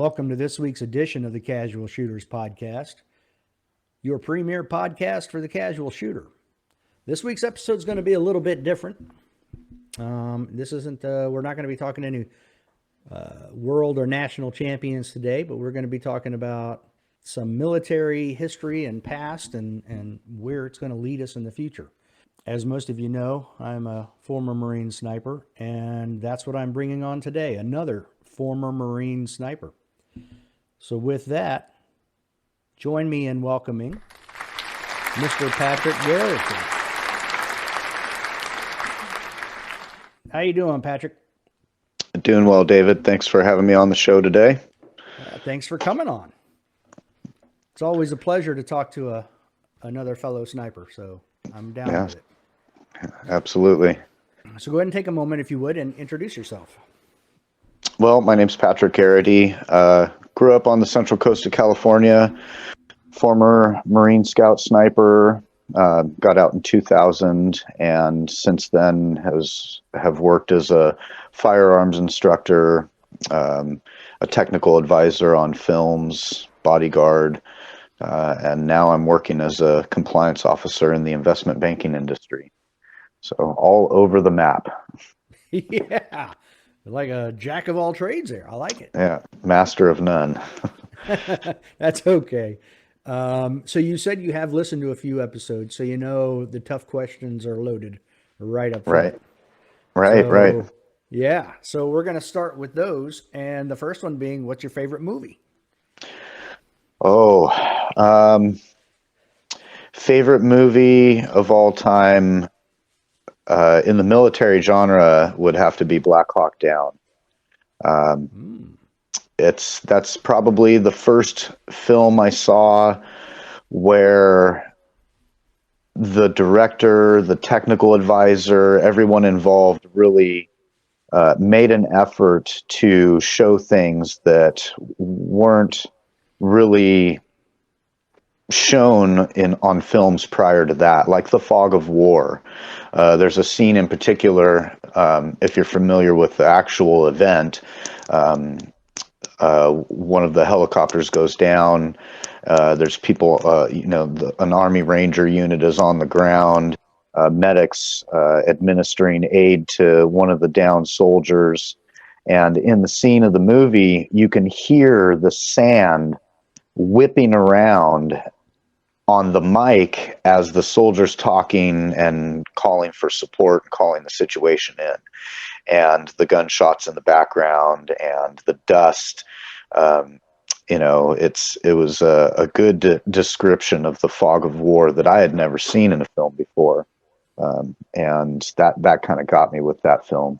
welcome to this week's edition of the Casual Shooters Podcast, your premier podcast for the casual shooter. This week's episode is going to be a little bit different. This isn't, we're not going to be talking to any world or national champions today, but we're going to be talking about some military history and past and where it's going to lead us in the future. As most of you know, I'm a former Marine sniper, and that's what I'm bringing on today, another former Marine sniper. So with that, join me in welcoming Mr. Patrick Garrity. How you doing, Patrick? Doing well, David. Thanks for having me on the show today. Thanks for coming on. It's always a pleasure to talk to another fellow sniper, so I'm down with it. Absolutely. So go ahead and take a moment, if you would, and introduce yourself. Well, my name's Patrick Garrity. Grew up on the central coast of California, former Marine Scout sniper, got out in 2000, and since then have worked as a firearms instructor, a technical advisor on films, bodyguard, and now I'm working as a compliance officer in the investment banking industry. So all over the map. Yeah, like a jack of all trades there. I like it. Yeah, master of none. That's okay. So you said you have listened to a few episodes, so you know the tough questions are loaded right up front. Right. Yeah, so we're going to start with those, and the first one being, what's your favorite movie? Favorite movie of all time in the military genre would have to be Black Hawk Down. That's probably the first film I saw where the director, the technical advisor, everyone involved really made an effort to show things that weren't really shown on films prior to that, like The Fog of War. There's a scene in particular, if you're familiar with the actual event, one of the helicopters goes down. There's people, an Army Ranger unit is on the ground, medics administering aid to one of the downed soldiers. And in the scene of the movie, you can hear the sand whipping around on the mic as the soldier's talking and calling for support, calling the situation in, and the gunshots in the background and the dust. It was a good description of the fog of war that I had never seen in a film before, and that kind of got me with that film.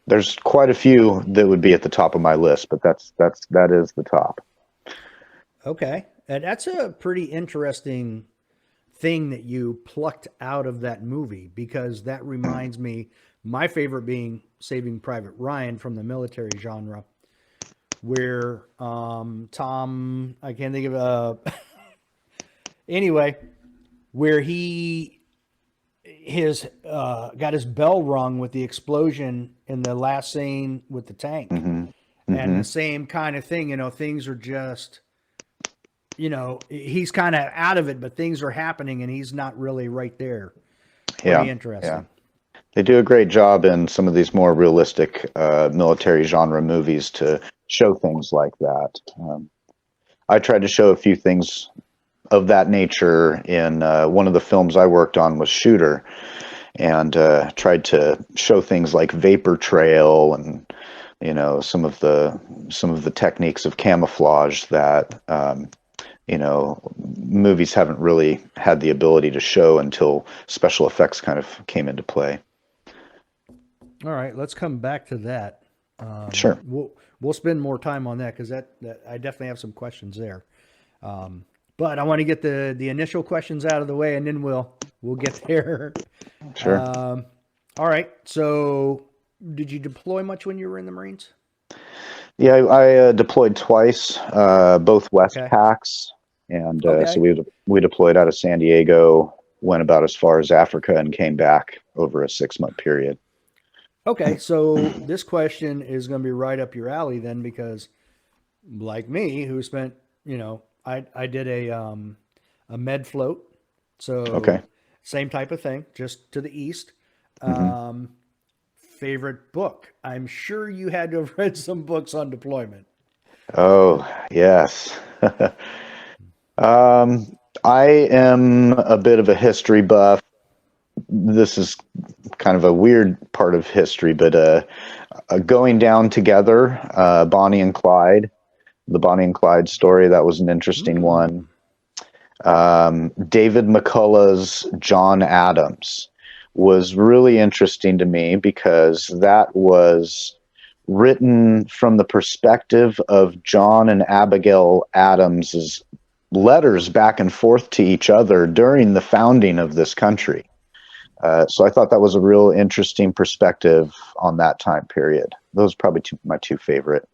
There's quite a few that would be at the top of my list, but that is the top. Okay. And that's a pretty interesting thing that you plucked out of that movie, because that reminds me, my favorite being Saving Private Ryan from the military genre, where Tom, I can't think of anyway, where he got his bell rung with the explosion in the last scene with the tank. And the same kind of thing, things are just, he's kind of out of it, but things are happening and he's not really right there. Pretty interesting. Yeah. They do a great job in some of these more realistic military genre movies to show things like that. I tried to show a few things of that nature in one of the films I worked on was Shooter, and tried to show things like vapor trail and some of the techniques of camouflage that movies haven't really had the ability to show until special effects kind of came into play. All right, let's come back to that. Sure. We'll spend more time on that, because that I definitely have some questions there. But I want to get the initial questions out of the way, and then we'll get there. Sure. All right. So, did you deploy much when you were in the Marines? Yeah, I deployed twice, both Westpacks, and so we deployed out of San Diego, went about as far as Africa, and came back over a 6-month period. Okay, so this question is going to be right up your alley then, because like me, who spent, I did a med float. So Okay. same type of thing, just to the east. Hmm. Um, Favorite book? I'm sure you had to have read some books on deployment. Oh, yes. I am a bit of a history buff. This is kind of a weird part of history, but going down together, Bonnie and Clyde, the Bonnie and Clyde story, that was an interesting one. Hmm. David McCullough's John Adams was really interesting to me because that was written from the perspective of John and Abigail Adams's letters back and forth to each other during the founding of this country. So I thought that was a real interesting perspective on that time period. Those are probably my two favorite.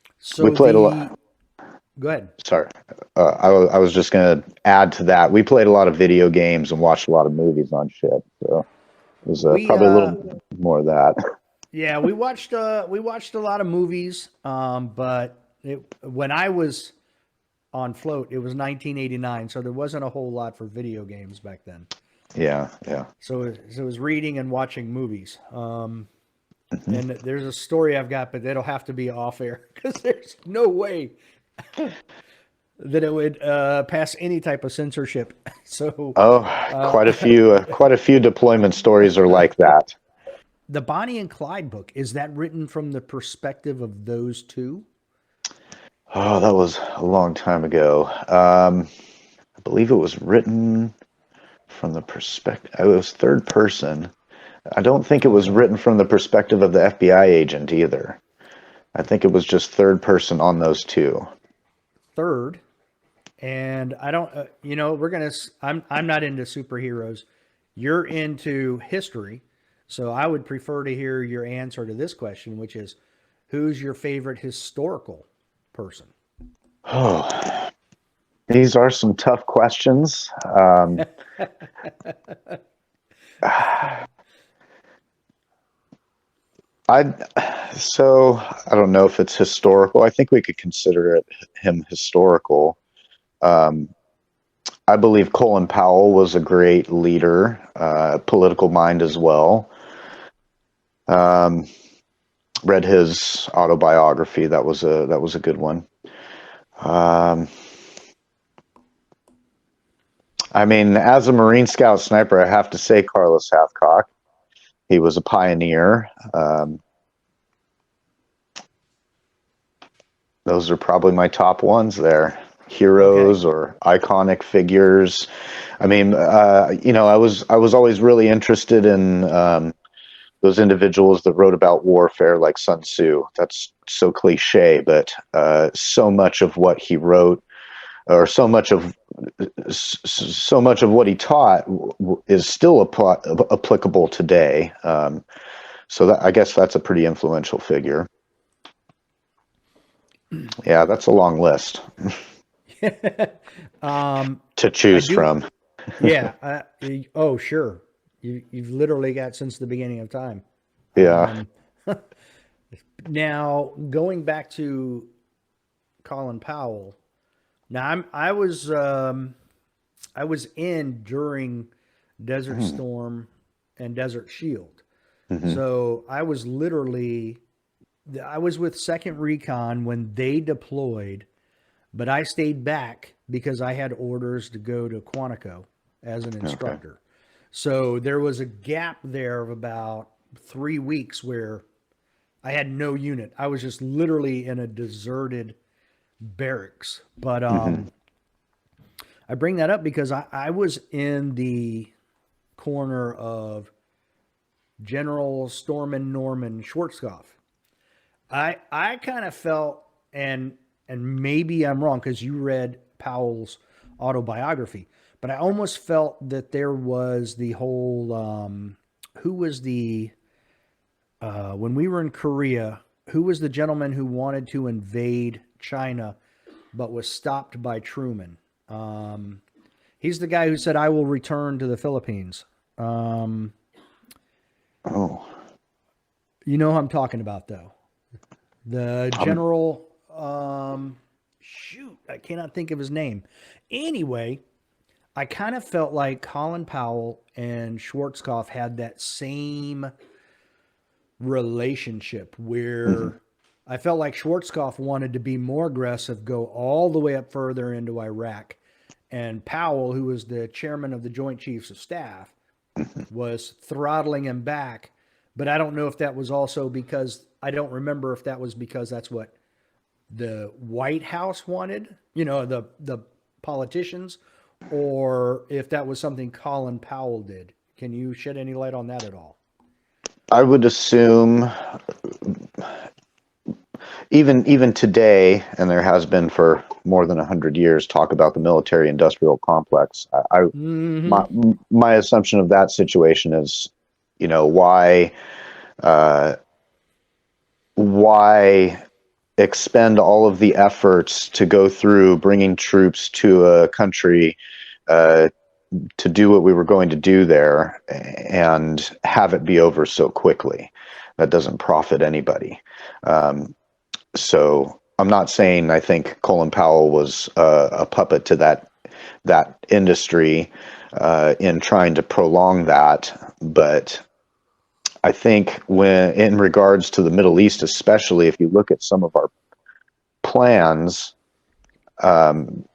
We So played a lot. go ahead. Sorry, I was just going to add to that. We played a lot of video games and watched a lot of movies on ship. So it was We probably a little more of that. Yeah, we watched a lot of movies, but when I was on float, it was 1989, so there wasn't a whole lot for video games back then. Yeah, yeah. So it was reading and watching movies. Hmm. And there's a story I've got, but it'll have to be off air because there's no way that it would pass any type of censorship. So Oh, uh, quite a few deployment stories are like that. the Bonnie and Clyde book, is that written from the perspective of those two? Oh, that was a long time ago. I believe it was written from the perspective. It was third person. I don't think it was Okay. written from the perspective of the FBI agent either. I think it was just third person on those two. Third, and I don't, I'm not into superheroes. You're into history. So I would prefer to hear your answer to this question, which is who's your favorite historical person? Oh, these are some tough questions. I so I don't know if it's historical. I think we could consider him historical. Um, I believe Colin Powell was a great leader, political mind as well. Um, Read his autobiography. That was a good one. Um, I mean, as a Marine Scout sniper, I have to say Carlos Hathcock. He was a pioneer. Those are probably my top ones there. Okay. Heroes or iconic figures. I mean, I was always really interested in those individuals that wrote about warfare, like Sun Tzu. That's so cliche, but so much of what he wrote, or so much of what he taught, is still applicable today. So I guess that's a pretty influential figure. Yeah, that's a long list um, to I choose do. from. Yeah. Oh, sure. You've literally got since the beginning of time. Yeah. Um, Now going back to Colin Powell. Now I was in during Desert Mm-hmm. Storm and Desert Shield. Mm-hmm. So I was with Second Recon when they deployed, but I stayed back because I had orders to go to Quantico as an Okay. instructor. So there was a gap there of about 3 weeks where I had no unit. I was just literally in a deserted barracks. But Mm-hmm. I bring that up because I was in the corner of General Stormin Norman Schwarzkopf. I kind of felt, and maybe I'm wrong because you read Powell's autobiography, but I almost felt that there was the whole who was the when we were in Korea, who was the gentleman who wanted to invade China but was stopped by Truman? Um, he's the guy who said, "I will return to the Philippines." Um, Oh, you know who I'm talking about, though. The I'm general. Shoot, I cannot think of his name. Anyway, I kind of felt like Colin Powell and Schwarzkopf had that same relationship Mm-hmm. where I felt like Schwarzkopf wanted to be more aggressive, go all the way up further into Iraq. And Powell, who was the chairman of the Joint Chiefs of Staff, was throttling him back. But I don't know if that was also because I don't remember if that was because that's what the White House wanted, the politicians, or if that was something Colin Powell did. Can you shed any light on that at all? I would assume even today, and there has been for more than 100 years, talk about the military-industrial complex. Mm-hmm. My assumption of that situation is, why why expend all of the efforts to go through bringing troops to a country to do what we were going to do there and have it be over so quickly? That doesn't profit anybody. So I'm not saying I think Colin Powell was a puppet to that industry in trying to prolong that, but I think when in regards to the Middle East, especially if you look at some of our plans, um,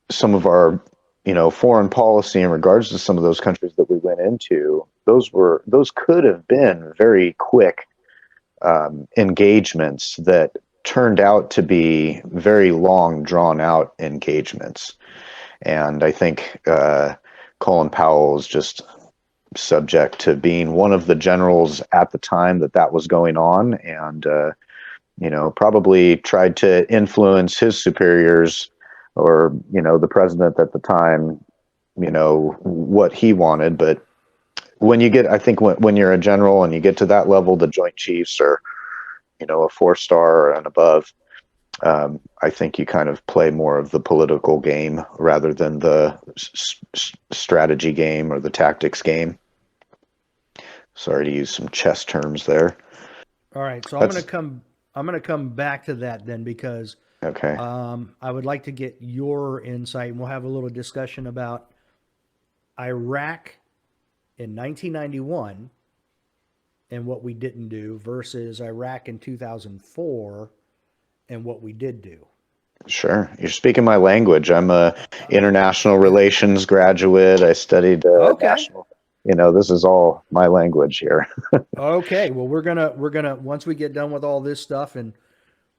some of our foreign policy in regards to some of those countries that we went into, those could have been very quick engagements that turned out to be very long, drawn out engagements. And I think Colin Powell is just subject to being one of the generals at the time that was going on, and probably tried to influence his superiors or the president at the time, what he wanted. But I think when you're a general and you get to that level, the Joint Chiefs or a 4-star and above, I think you kind of play more of the political game rather than the strategy game or the tactics game. Sorry to use some chess terms there. All right, so That's I'm gonna come back to that then because okay. I would like to get your insight, and we'll have a little discussion about Iraq in 1991 and what we didn't do versus Iraq in 2004 and what we did do. Sure. You're speaking my language. I'm a international relations graduate. I studied Okay. national, this is all my language here. Okay. Well, we're gonna once we get done with all this stuff and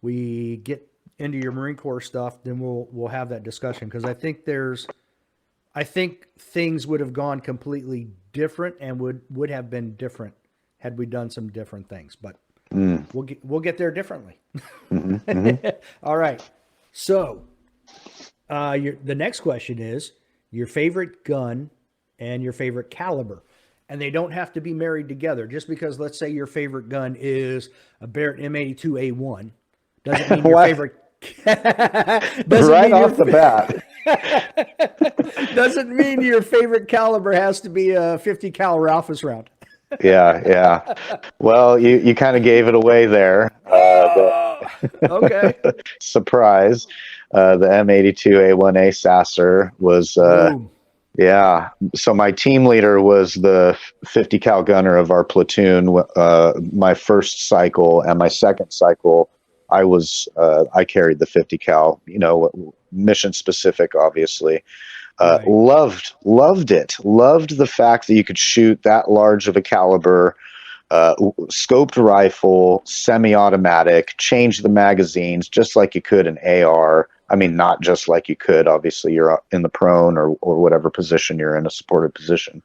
we get into your Marine Corps stuff, then we'll have that discussion because I think things would have gone completely different and would have been different had we done some different things. But Mm. we'll get there differently. Mm-hmm, mm-hmm. All right. So the next question is your favorite gun and your favorite caliber. And they don't have to be married together. Just because, let's say, your favorite gun is a Barrett M82A1 doesn't mean your favorite. doesn't Right mean off the bat. doesn't mean your favorite caliber has to be a 50 cal Ralphus round. Yeah. Well, you kind of gave it away there. Okay. Surprise. The M82A1A Sasser was, Boom. yeah. So my team leader was the 50 cal gunner of our platoon. My first cycle and my second cycle, I carried the 50 cal, mission specific, obviously. Right. Loved it. Loved the fact that you could shoot that large of a caliber, scoped rifle, semi-automatic, change the magazines just like you could an AR. I mean, not just like you could. Obviously, you're in the prone or whatever position you're in, a supported position.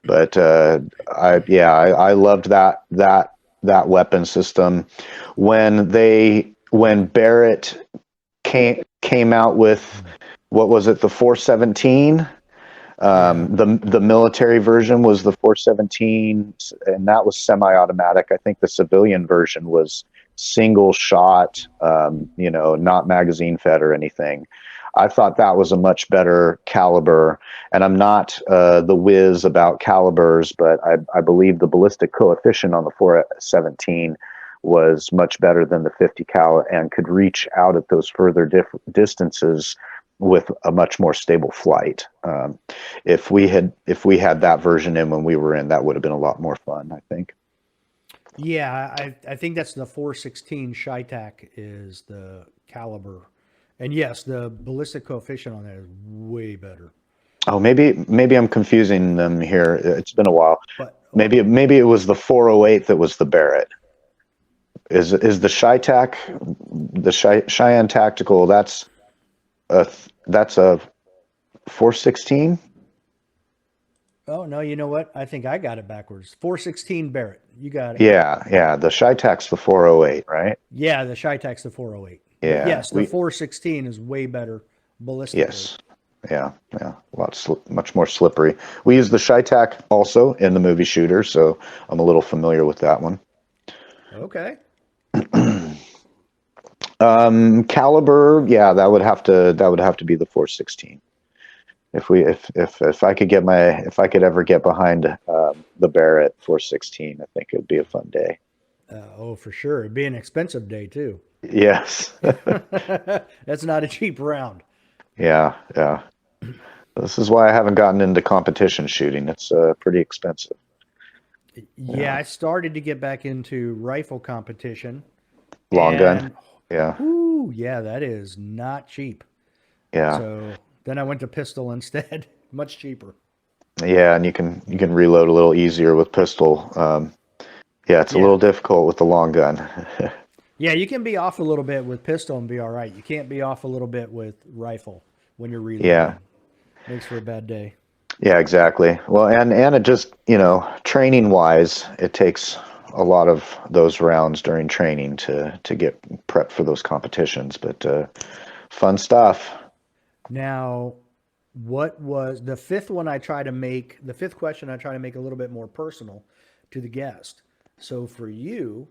But I loved that weapon system. When Barrett came out with, what was it, the 417? The military version was the 417, and that was semi-automatic. I think the civilian version was single shot, not magazine fed or anything. I thought that was a much better caliber, and I'm not the whiz about calibers, but I believe the ballistic coefficient on the 417 was much better than the 50 cal and could reach out at those further distances with a much more stable flight. If we had that version in when we were in, that would have been a lot more fun, I think. Yeah, I think that's the 416 Shytac is the caliber. And yes, the ballistic coefficient on that is way better. Oh, maybe I'm confusing them here. It's been a while. But Maybe it was the 408 that was the Barrett. Is the Shytac, the Cheyenne Tactical? That's a 416. oh no, you know what? I think I got it backwards. 416 Barrett. You got it. Yeah. The Shytac's the 408, right? Yeah, the Shytac's the 408. Yeah. But yes, the 416 is way better ballistically. Yes. Yeah. Much more slippery. We use the Shytac also in the movie Shooter, so I'm a little familiar with that one. Okay. Caliber, yeah, that would have to be the 416. If I could ever get behind the Barrett 416, I think it would be a fun day. Oh, for sure. It'd be an expensive day too. Yes. That's not a cheap round. Yeah. This is why I haven't gotten into competition shooting. It's pretty expensive. Yeah, I started to get back into rifle competition. Long gun. Yeah. Ooh, yeah, that is not cheap. Yeah. So then I went to pistol instead. Much cheaper. Yeah, and you can reload a little easier with pistol. Yeah, it's a little difficult with the long gun. Yeah, you can be off a little bit with pistol and be all right. You can't be off a little bit with rifle when you're reloading. Yeah. Makes for a bad day. Yeah, exactly. Well, and it just, training wise, it takes a lot of those rounds during training to get prepped for those competitions, but fun stuff. Now, what was the fifth one the fifth question I try to make a little bit more personal to the guest. So for you,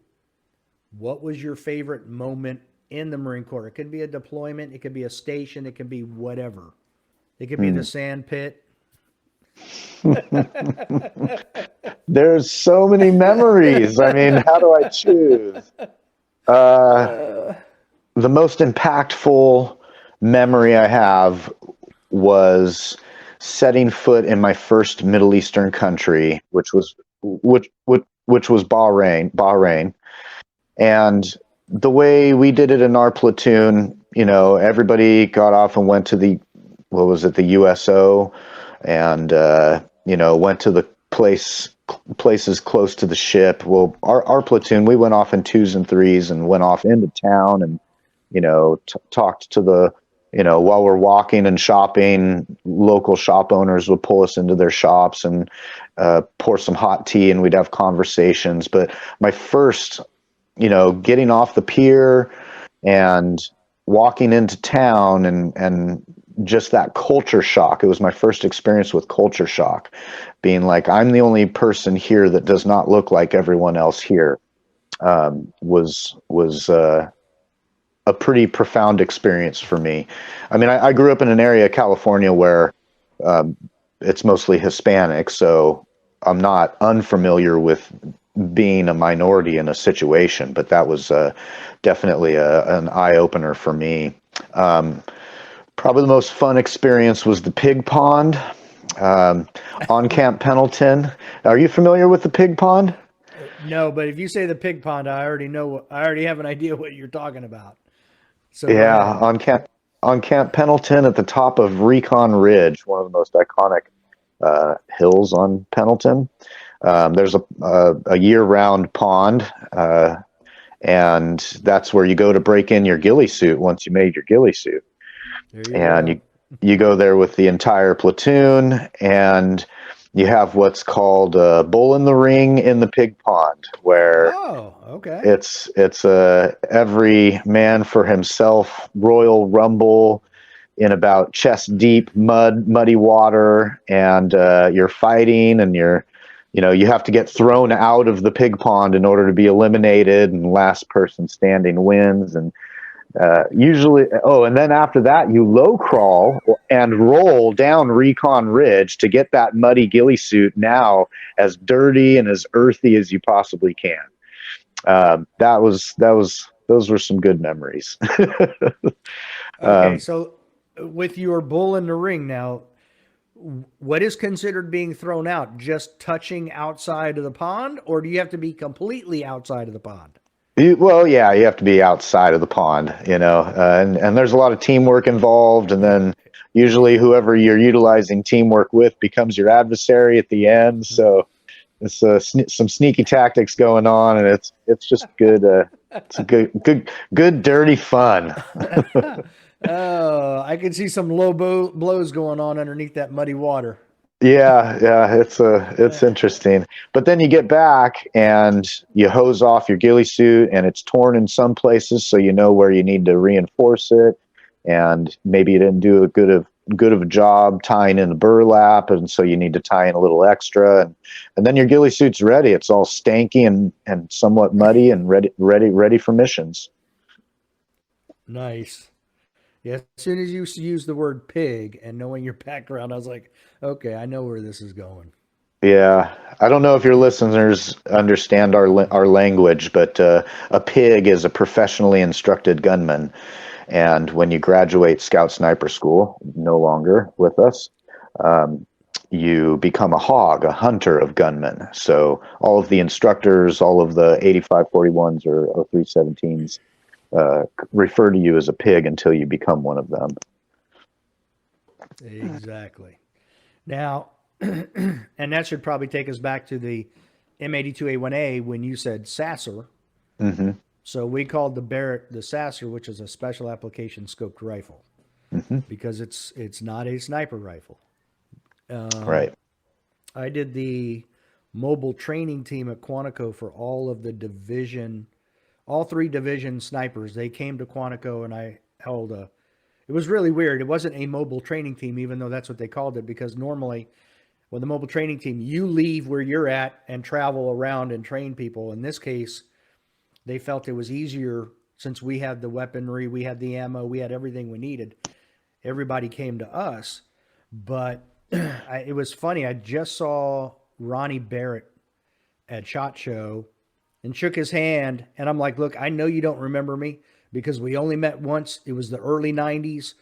what was your favorite moment in the Marine Corps? It could be a deployment, it could be a station, it could be whatever. It could be the sand pit. There's so many memories. I mean, how do I choose? The most impactful memory I have was setting foot in my first Middle Eastern country, which was Bahrain. And the way we did it in our platoon, everybody got off and went to the USO, and went to the places close to the ship. Well, our platoon, we went off in 2s and 3s and went off into town and talked to the while we're walking and shopping, local shop owners would pull us into their shops and pour some hot tea, and we'd have conversations. But my first, getting off the pier and walking into town and just that culture shock. It was my first experience with culture shock, being like, I'm the only person here that does not look like everyone else here. Was a pretty profound experience for me. I mean, I grew up in an area of California where it's mostly Hispanic, so I'm not unfamiliar with being a minority in a situation, but that was definitely an eye-opener for me. Probably the most fun experience was the pig pond on Camp Pendleton. Are you familiar with the pig pond? No, but if you say the pig pond, I already have an idea what you're talking about. So yeah, on Camp Pendleton at the top of Recon Ridge, one of the most iconic hills on Pendleton. There's a year-round pond, and that's where you go to break in your ghillie suit once you made your ghillie suit. And you go there with the entire platoon, and you have what's called a bull in the ring in the pig pond, where it's every man for himself Royal Rumble in about chest deep muddy water, and you're fighting, and you have to get thrown out of the pig pond in order to be eliminated, and last person standing wins. And usually, and then after that, you low crawl and roll down Recon Ridge to get that muddy ghillie suit now as dirty and as earthy as you possibly can. Those were some good memories. Okay, so with your bull in the ring now, what is considered being thrown out? Just touching outside of the pond, or do you have to be completely outside of the pond? Well, yeah, you have to be outside of the pond, and there's a lot of teamwork involved, and then usually whoever you're utilizing teamwork with becomes your adversary at the end. So it's some sneaky tactics going on, and it's just good. It's a good dirty fun. Oh, I can see some low blows going on underneath that muddy water. Yeah, it's interesting. But then you get back and you hose off your ghillie suit, and it's torn in some places, so you know where you need to reinforce it. And maybe you didn't do a good of a job tying in the burlap, and so you need to tie in a little extra. And then your ghillie suit's ready. It's all stanky and somewhat muddy and ready for missions. Nice. Yeah, as soon as you use the word pig and knowing your background, I was like, okay, I know where this is going. Yeah, I don't know if your listeners understand our language, but a pig is a professionally instructed gunman. And when you graduate Scout Sniper School, no longer with us, you become a hog, a hunter of gunmen. So all of the instructors, all of the 8541s or 0317s refer to you as a pig until you become one of them. Exactly. Now, and that should probably take us back to the M82A1A when you said Sasser. Mm-hmm. So we called the Barrett the Sasser, which is a special application scoped rifle, Mm-hmm. because it's not a sniper rifle. Right. I did the mobile training team at Quantico for all three division snipers. They came to Quantico, and I held it was really weird. It wasn't a mobile training team, even though that's what they called it, because normally with the mobile training team, you leave where you're at and travel around and train people. In this case, they felt it was easier since we had the weaponry, we had the ammo, we had everything we needed. Everybody came to us. But it was funny. I just saw Ronnie Barrett at SHOT Show and shook his hand. And I'm like, look, I know you don't remember me because we only met once. It was the early 90s.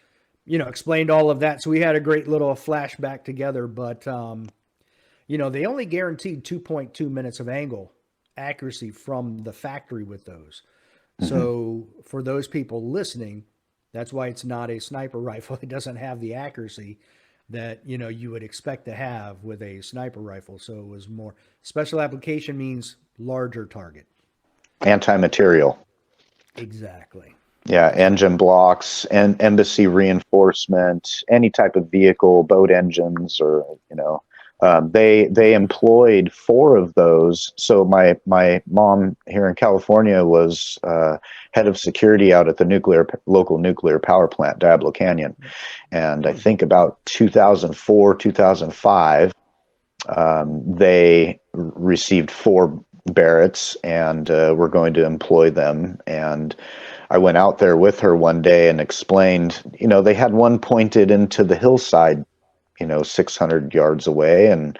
Explained all of that. So we had a great little flashback together. But, they only guaranteed 2.2 minutes of angle accuracy from the factory with those. Mm-hmm. So for those people listening, that's why it's not a sniper rifle. It doesn't have the accuracy that, you would expect to have with a sniper rifle. So it was more special application, means larger target. Anti-material. Exactly. Yeah, engine blocks and embassy reinforcement, any type of vehicle, boat engines, or they employed 4 of those. So my mom here in California was head of security out at the local nuclear power plant, Diablo Canyon, and I think about 2004, 2005, they received 4 Barretts and were going to employ them. And I went out there with her one day and explained, they had one pointed into the hillside, 600 yards away, and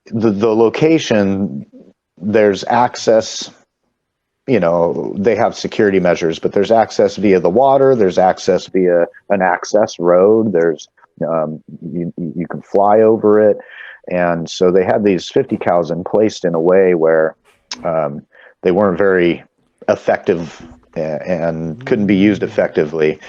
the location, there's access, they have security measures, but there's access via the water, there's access via an access road, there's you can fly over it. And so they had these 50 cals placed in a way where they weren't very effective and couldn't be used effectively.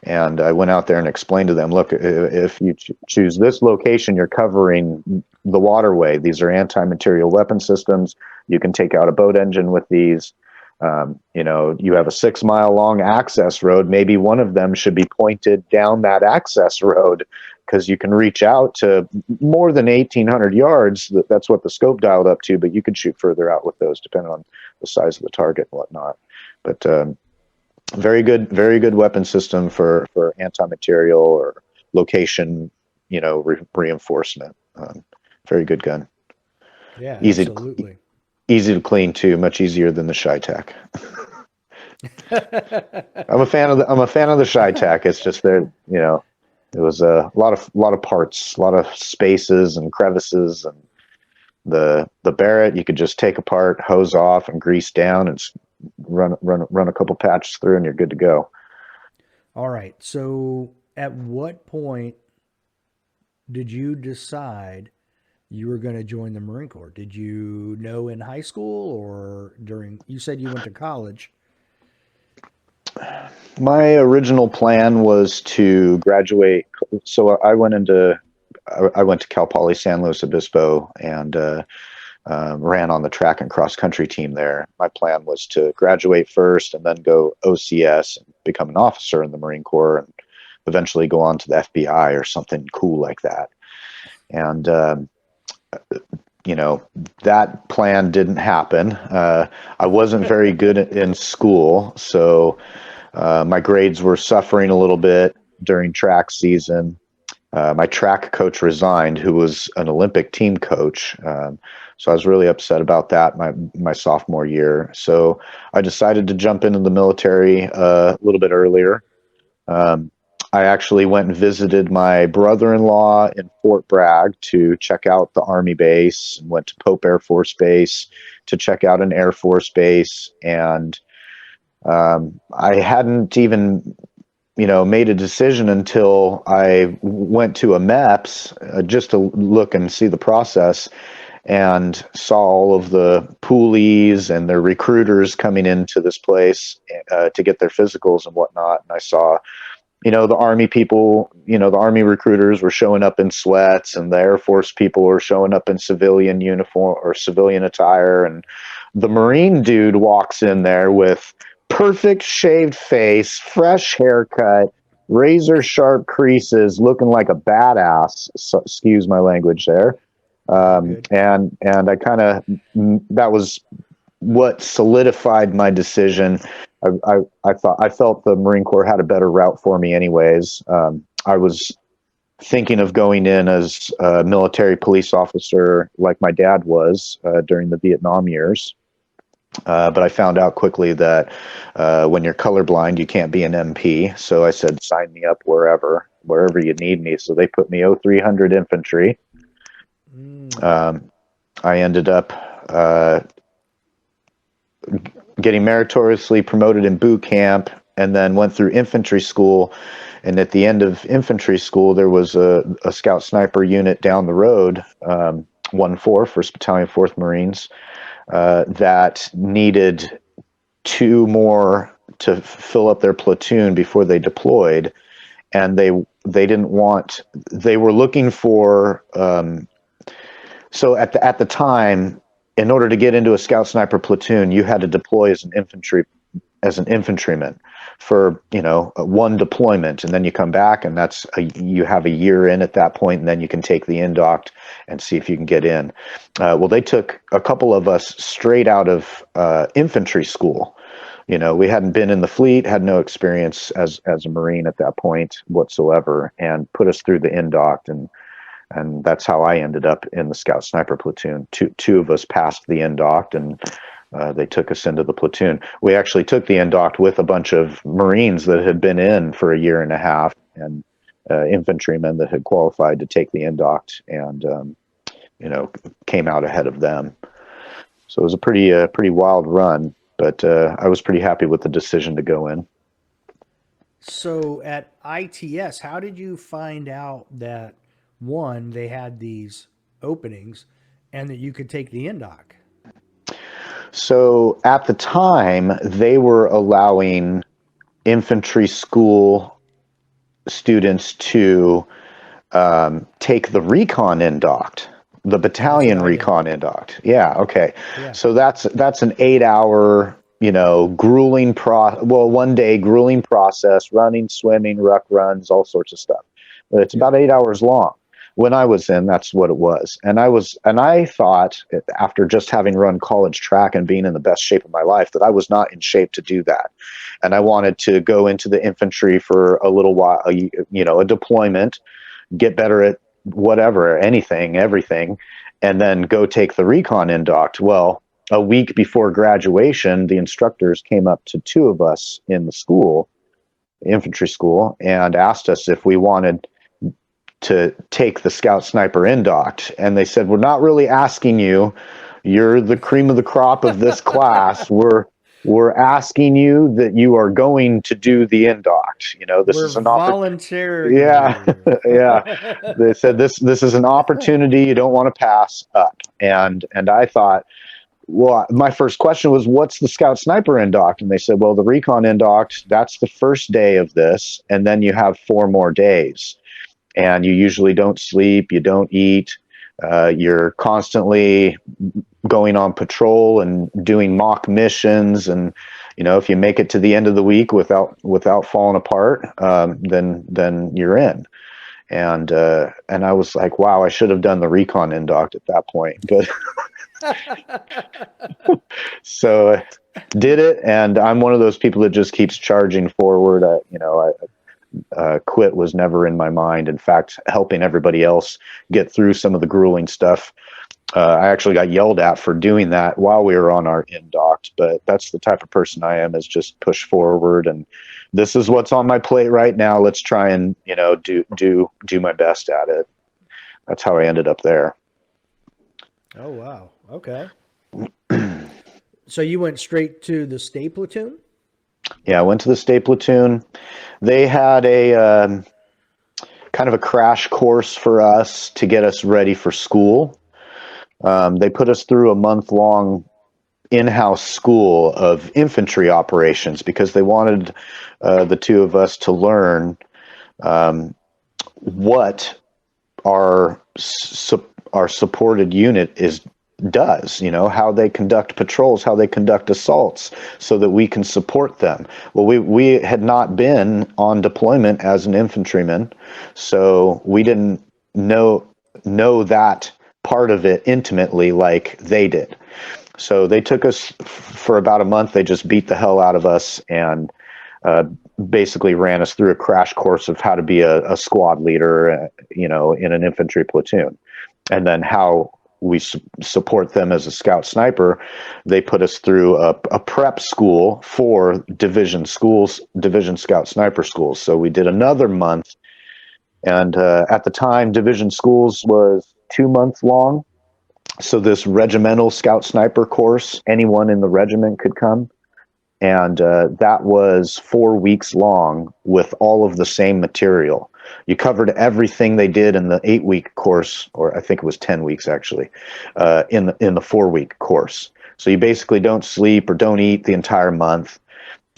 And I went out there and explained to them, look, if you choose this location, you're covering the waterway. These are anti-material weapon systems. You can take out a boat engine with these. You have a 6-mile long access road. Maybe one of them should be pointed down that access road, because you can reach out to more than 1,800 yards. That's what the scope dialed up to, but you could shoot further out with those depending on the size of the target and whatnot. But very good weapon system for anti-material or location, reinforcement. Very good gun. Yeah, absolutely. Easy to clean too, much easier than the Shytac. I'm a fan of the Shytac. It's just there, it was a lot of parts, a lot of spaces and crevices, and The Barrett, you could just take apart, hose off, and grease down, and run a couple patches through, and you're good to go. All right. So at what point did you decide you were going to join the Marine Corps? Did you know in high school or during, you said you went to college? My original plan was to graduate. So I went to Cal Poly San Luis Obispo and ran on the track and cross country team there. My plan was to graduate first and then go OCS and become an officer in the Marine Corps and eventually go on to the FBI or something cool like that. And that plan didn't happen. I wasn't very good in school, so my grades were suffering a little bit during track season. My track coach resigned, who was an Olympic team coach. So I was really upset about that my sophomore year. So I decided to jump into the military a little bit earlier. I actually went and visited my brother-in-law in Fort Bragg to check out the Army base, and went to Pope Air Force Base to check out an Air Force base. And I hadn't even, made a decision until I went to a MEPS just to look and see the process, and saw all of the poolies and their recruiters coming into this place to get their physicals and whatnot. And I saw, the Army people, the Army recruiters were showing up in sweats, and the Air Force people were showing up in civilian uniform or civilian attire. And the Marine dude walks in there with perfect shaved face, fresh haircut, razor sharp creases, looking like a badass. So, excuse my language there. And I kind of, that was what solidified my decision. I felt the Marine Corps had a better route for me anyways. I was thinking of going in as a military police officer like my dad was during the Vietnam years. But I found out quickly that when you're colorblind, you can't be an MP. So I said, sign me up wherever you need me. So they put me 0300 infantry. I ended up getting meritoriously promoted in boot camp, and then went through infantry school. And at the end of infantry school, there was a scout sniper unit down the road, 1-4, 1st Battalion, 4th Marines, that needed 2 more to fill up their platoon before they deployed. And they were looking for, so at the time, in order to get into a scout sniper platoon, you had to deploy as an infantryman for, one deployment, and then you come back, and you have a year in at that point, and then you can take the induct and see if you can get in. Well, they took a couple of us straight out of infantry school. We hadn't been in the fleet, had no experience as a Marine at that point whatsoever, and put us through the induct, and that's how I ended up in the scout sniper platoon. Two of us passed the induct, and they took us into the platoon. We actually took the induct with a bunch of Marines that had been in for a year and a half, and infantrymen that had qualified to take the induct, and came out ahead of them. So it was a pretty wild run, but I was pretty happy with the decision to go in. So at ITS, how did you find out that, one, they had these openings and that you could take the indoc? So at the time, they were allowing infantry school students to take the recon induct, the battalion recon induct. Yeah, okay. Yeah. So that's an 8-hour, grueling one day grueling process, running, swimming, ruck runs, all sorts of stuff. But it's about 8 hours long. When I was in, that's what it was. And I thought, after just having run college track and being in the best shape of my life, that I was not in shape to do that. And I wanted to go into the infantry for a little while, a deployment, get better at whatever, anything, everything, and then go take the recon induct. Well, a week before graduation, the instructors came up to 2 of us in the school, infantry school, and asked us if we wanted to take the Scout Sniper Indoct. And they said, we're not really asking you. You're the cream of the crop of this class. We're asking you that you are going to do the Indoct. This We're is an opportunity. volunteering Yeah, you. yeah. They said this is an opportunity you don't want to pass up. And I thought, well, my first question was, what's the Scout Sniper Indoct? And they said, well, the Recon Indoct, that's the first day of this, and then you have 4 more days. And you usually don't sleep, you don't eat, you're constantly going on patrol and doing mock missions. And if you make it to the end of the week without falling apart, then you're in. And I was like, wow, I should have done the Recon Indoct at that point. But so did it, and I'm one of those people that just keeps charging forward. Quit was never in my mind. In fact, helping everybody else get through some of the grueling stuff. I actually got yelled at for doing that while we were on our Indoct, but that's the type of person I am, is just push forward. And this is what's on my plate right now. Let's try and, do my best at it. That's how I ended up there. Oh, wow. Okay. So you went straight to the state platoon? Yeah, I went to the state platoon. They had a kind of a crash course for us to get us ready for school. They put us through a month-long in-house school of infantry operations because they wanted the two of us to learn what our supported unit does, how they conduct patrols, how they conduct assaults, so that we can support them. Well, we had not been on deployment as an infantryman, so we didn't know that part of it intimately like they did. So they took us for about a month. They just beat the hell out of us and basically ran us through a crash course of how to be a squad leader, in an infantry platoon, and then how we support them as a scout sniper. They put us through a prep school for division scout sniper schools. So we did another month. And at the time, division schools was 2 months long. So this regimental scout sniper course, anyone in the regiment could come. And that was 4 weeks long with all of the same material. You covered everything they did in the 8-week course, or I think it was 10 weeks actually, in the 4-week course. So you basically don't sleep or don't eat the entire month.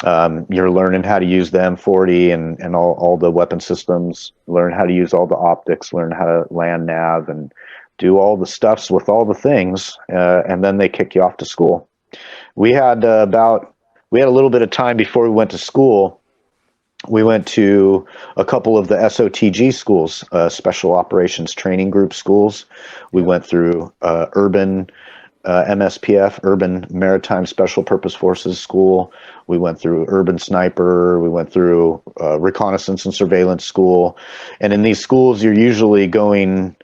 You're learning how to use the M40 and all the weapon systems, learn how to use all the optics, learn how to land nav and do all the stuffs with all the things, and then they kick you off to school. We had a little bit of time before we went to school. We went to a couple of the SOTG schools, Special Operations Training Group schools. We went through Urban MSPF, Urban Maritime Special Purpose Forces School. We went through Urban Sniper. We went through Reconnaissance and Surveillance School. And in these schools, you're usually going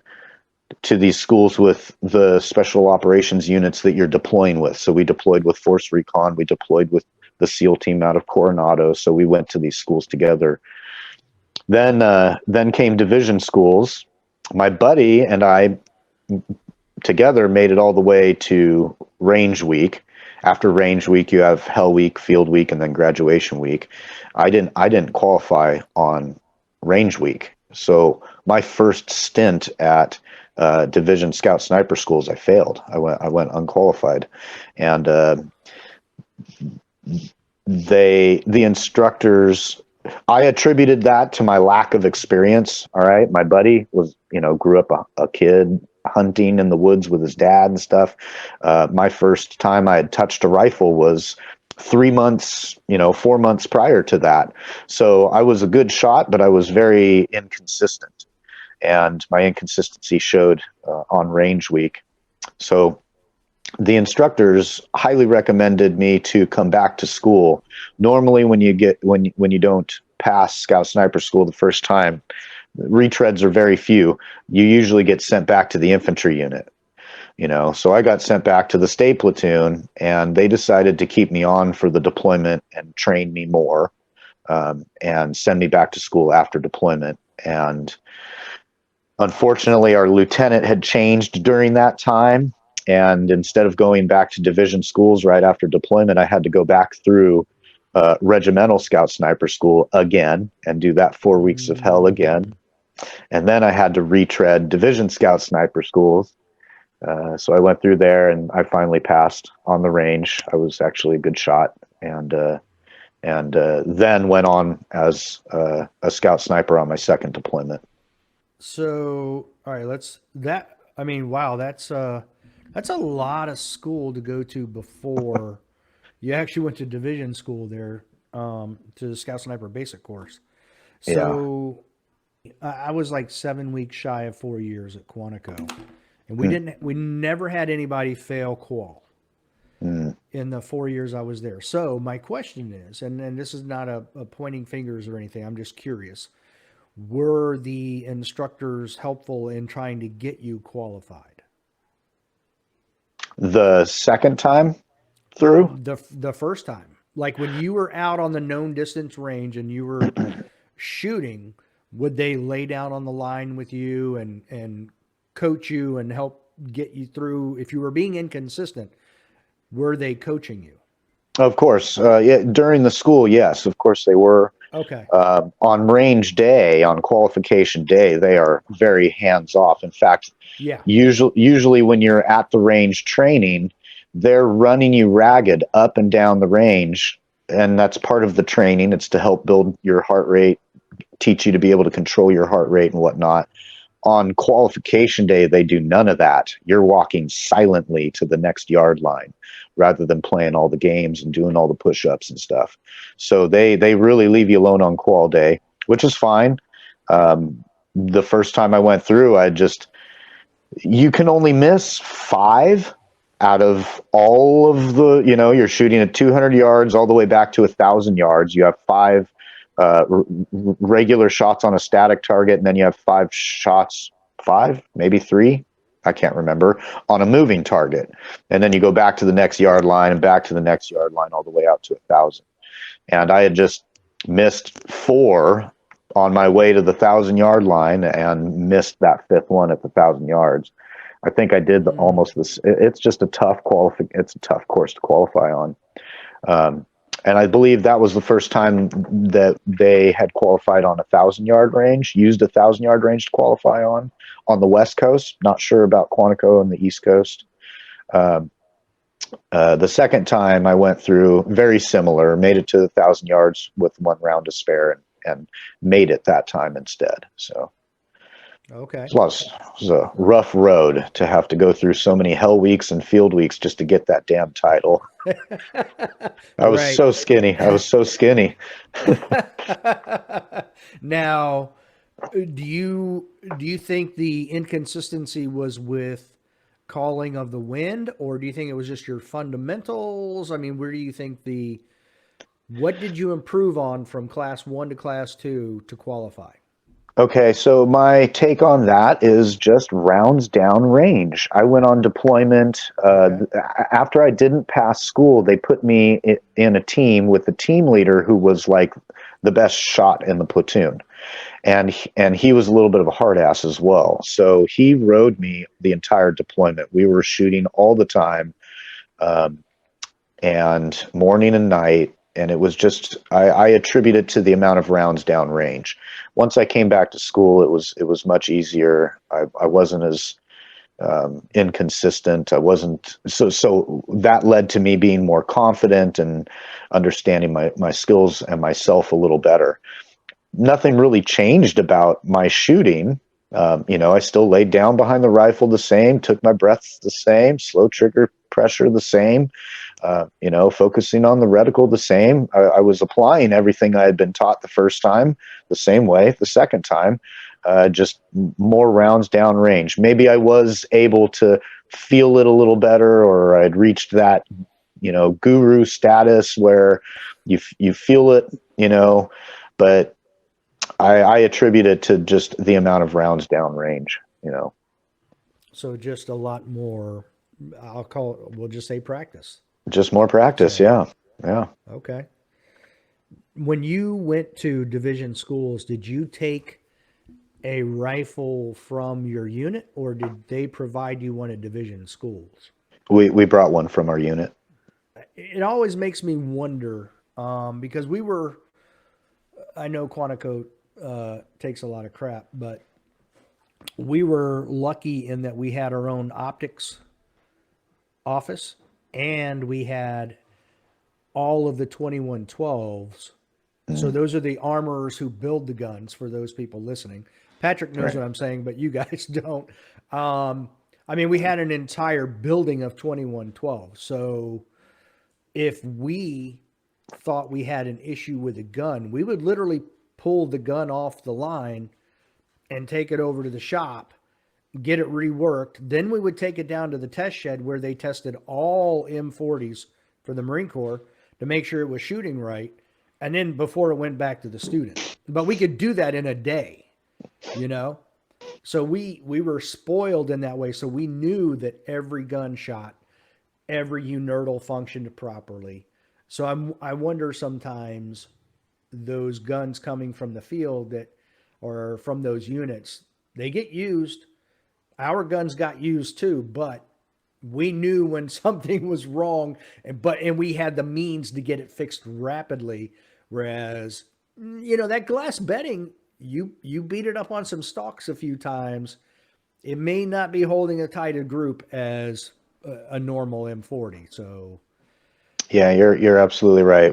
to these schools with the special operations units that you're deploying with. So we deployed with Force Recon. We deployed with the SEAL team out of Coronado. So we went to these schools together. Then came division schools. My buddy and I together made it all the way to range week. After range week, you have Hell Week, Field Week, and then graduation week. I didn't qualify on range week. So my first stint at division scout sniper schools, I failed. I went unqualified, and the instructors, I attributed that to my lack of experience. All right, my buddy grew up a kid hunting in the woods with his dad and stuff. My first time I had touched a rifle was 3 months, 4 months prior to that. So I was a good shot, but I was very inconsistent, and my inconsistency showed on range week. So the instructors highly recommended me to come back to school. Normally, when you don't pass scout sniper school the first time, retreads are very few. You usually get sent back to the infantry unit. So I got sent back to the state platoon, and they decided to keep me on for the deployment and train me more, and send me back to school after deployment. And Unfortunately, our lieutenant had changed during that time. And instead of going back to division schools right after deployment, I had to go back through regimental scout sniper school again and do that 4 weeks of hell again. And then I had to retread division scout sniper schools. So I went through there and I finally passed on the range. I was actually a good shot, and then went on as a scout sniper on my second deployment. So, all right, I mean, wow, that's a lot of school to go to before you actually went to division school there, to the Scout Sniper Basic course. Yeah. So I was like 7 weeks shy of 4 years at Quantico, and Hmm. we never had anybody fail qual Hmm. in the 4 years I was there. So my question is, and this is not a pointing fingers or anything, I'm just curious. Were the instructors helpful in trying to get you qualified? The second time Well, through? the first time, like when you were out on the known distance range and you were shooting, would they lay down on the line with you and coach you and help get you through? If you were being inconsistent, were they coaching you? Of course. Yeah, during the school, yes, of course they were. Okay. On range day, on qualification day, they are very hands off. In fact, Yeah. usually when you're at the range training, they're running you ragged up and down the range, and that's part of the training. It's to help build your heart rate, teach you to be able to control your heart rate and whatnot. On qualification day, they do none of that. You're walking silently to the next yard line rather than playing all the games and doing all the push-ups and stuff. So they really leave you alone on qual day, which is fine. The first time I went through, you can only miss 5 out of all of the, you're shooting at 200 yards all the way back to 1,000 yards. You have 5 regular shots on a static target, and then you have 5 shots, 5, maybe 3, I can't remember, on a moving target. And then you go back to the next yard line and back to the next yard line all the way out to 1,000. And I had just missed 4 on my way to the 1,000-yard line and missed that 5th one at the 1,000 yards. I think I did almost this. It's just a tough It's a tough course to qualify on. And I believe that was the first time that they had qualified on 1,000-yard range, used 1,000-yard range to qualify on the West Coast. Not sure about Quantico on the East Coast. The second time I went through, very similar, made it to 1,000 yards with 1 round to spare, and made it that time instead. So Okay. it was a rough road to have to go through so many hell weeks and field weeks just to get that damn title. I was Right. so skinny. I was so skinny. Now, do you think the inconsistency was with calling of the wind, or do you think it was just your fundamentals? I mean, where do you think what did you improve on from class 1 to class 2 to qualify? Okay, so my take on that is just rounds down range. I went on deployment. Okay. After I didn't pass school, they put me in a team with the team leader who was like the best shot in the platoon. And he was a little bit of a hard ass as well. So he rode me the entire deployment. We were shooting all the time, and morning and night. And it was just, I attribute it to the amount of rounds down range. Once I came back to school, it was much easier. I wasn't as inconsistent. I wasn't so that led to me being more confident and understanding my skills and myself a little better. Nothing really changed about my shooting. I still laid down behind the rifle the same, took my breaths the same, slow trigger pressure the same, focusing on the reticle the same. I was applying everything I had been taught the first time the same way the second time, just more rounds down range. Maybe I was able to feel it a little better, or I'd reached that, guru status where you feel it, but I attribute it to just the amount of rounds down range. So just a lot more, we'll just say practice. Just more practice. So, Yeah. Yeah. okay. When you went to division schools, did you take a rifle from your unit, or did they provide you one at division schools? We brought one from our unit. It always makes me wonder, because I know Quantico takes a lot of crap, but we were lucky in that we had our own optics office and we had all of the 2112s. So those are the armorers who build the guns, for those people listening. Patrick knows Right. what I'm saying, but you guys don't. I mean, we had an entire building of 2112. So if we thought we had an issue with a gun, we would literally pull the gun off the line and take it over to the shop, get it reworked. Then we would take it down to the test shed where they tested all M40s for the Marine Corps to make sure it was shooting right. And then before it went back to the student. But we could do that in a day, you know? So we were spoiled in that way. So we knew that every gunshot, every unerdal functioned properly. So I wonder sometimes those guns coming from the field that or from those units, they get used. Our guns got used too, but we knew when something was wrong, and we had the means to get it fixed rapidly. Whereas, that glass bedding, you beat it up on some stalks a few times, it may not be holding a tight a group as a normal M40. So Yeah, you're absolutely right.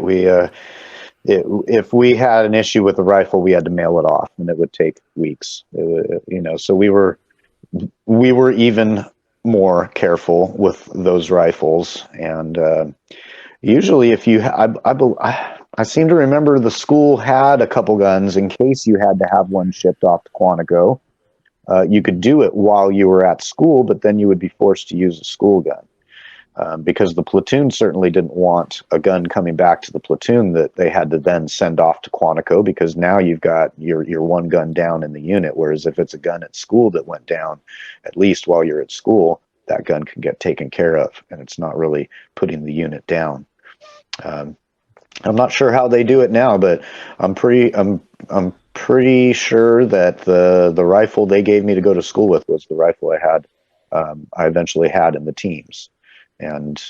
If we had an issue with the rifle, we had to mail it off, and it would take weeks. So we were even more careful with those rifles. And usually, if you, I seem to remember the school had a couple guns in case you had to have one shipped off to Quantico. You could do it while you were at school, but then you would be forced to use a school gun. Because the platoon certainly didn't want a gun coming back to the platoon that they had to then send off to Quantico, because now you've got your one gun down in the unit. Whereas if it's a gun at school that went down, at least while you're at school, that gun can get taken care of, and it's not really putting the unit down. I'm not sure how they do it now, but I'm pretty sure that the rifle they gave me to go to school with was the rifle I eventually had in the teams. And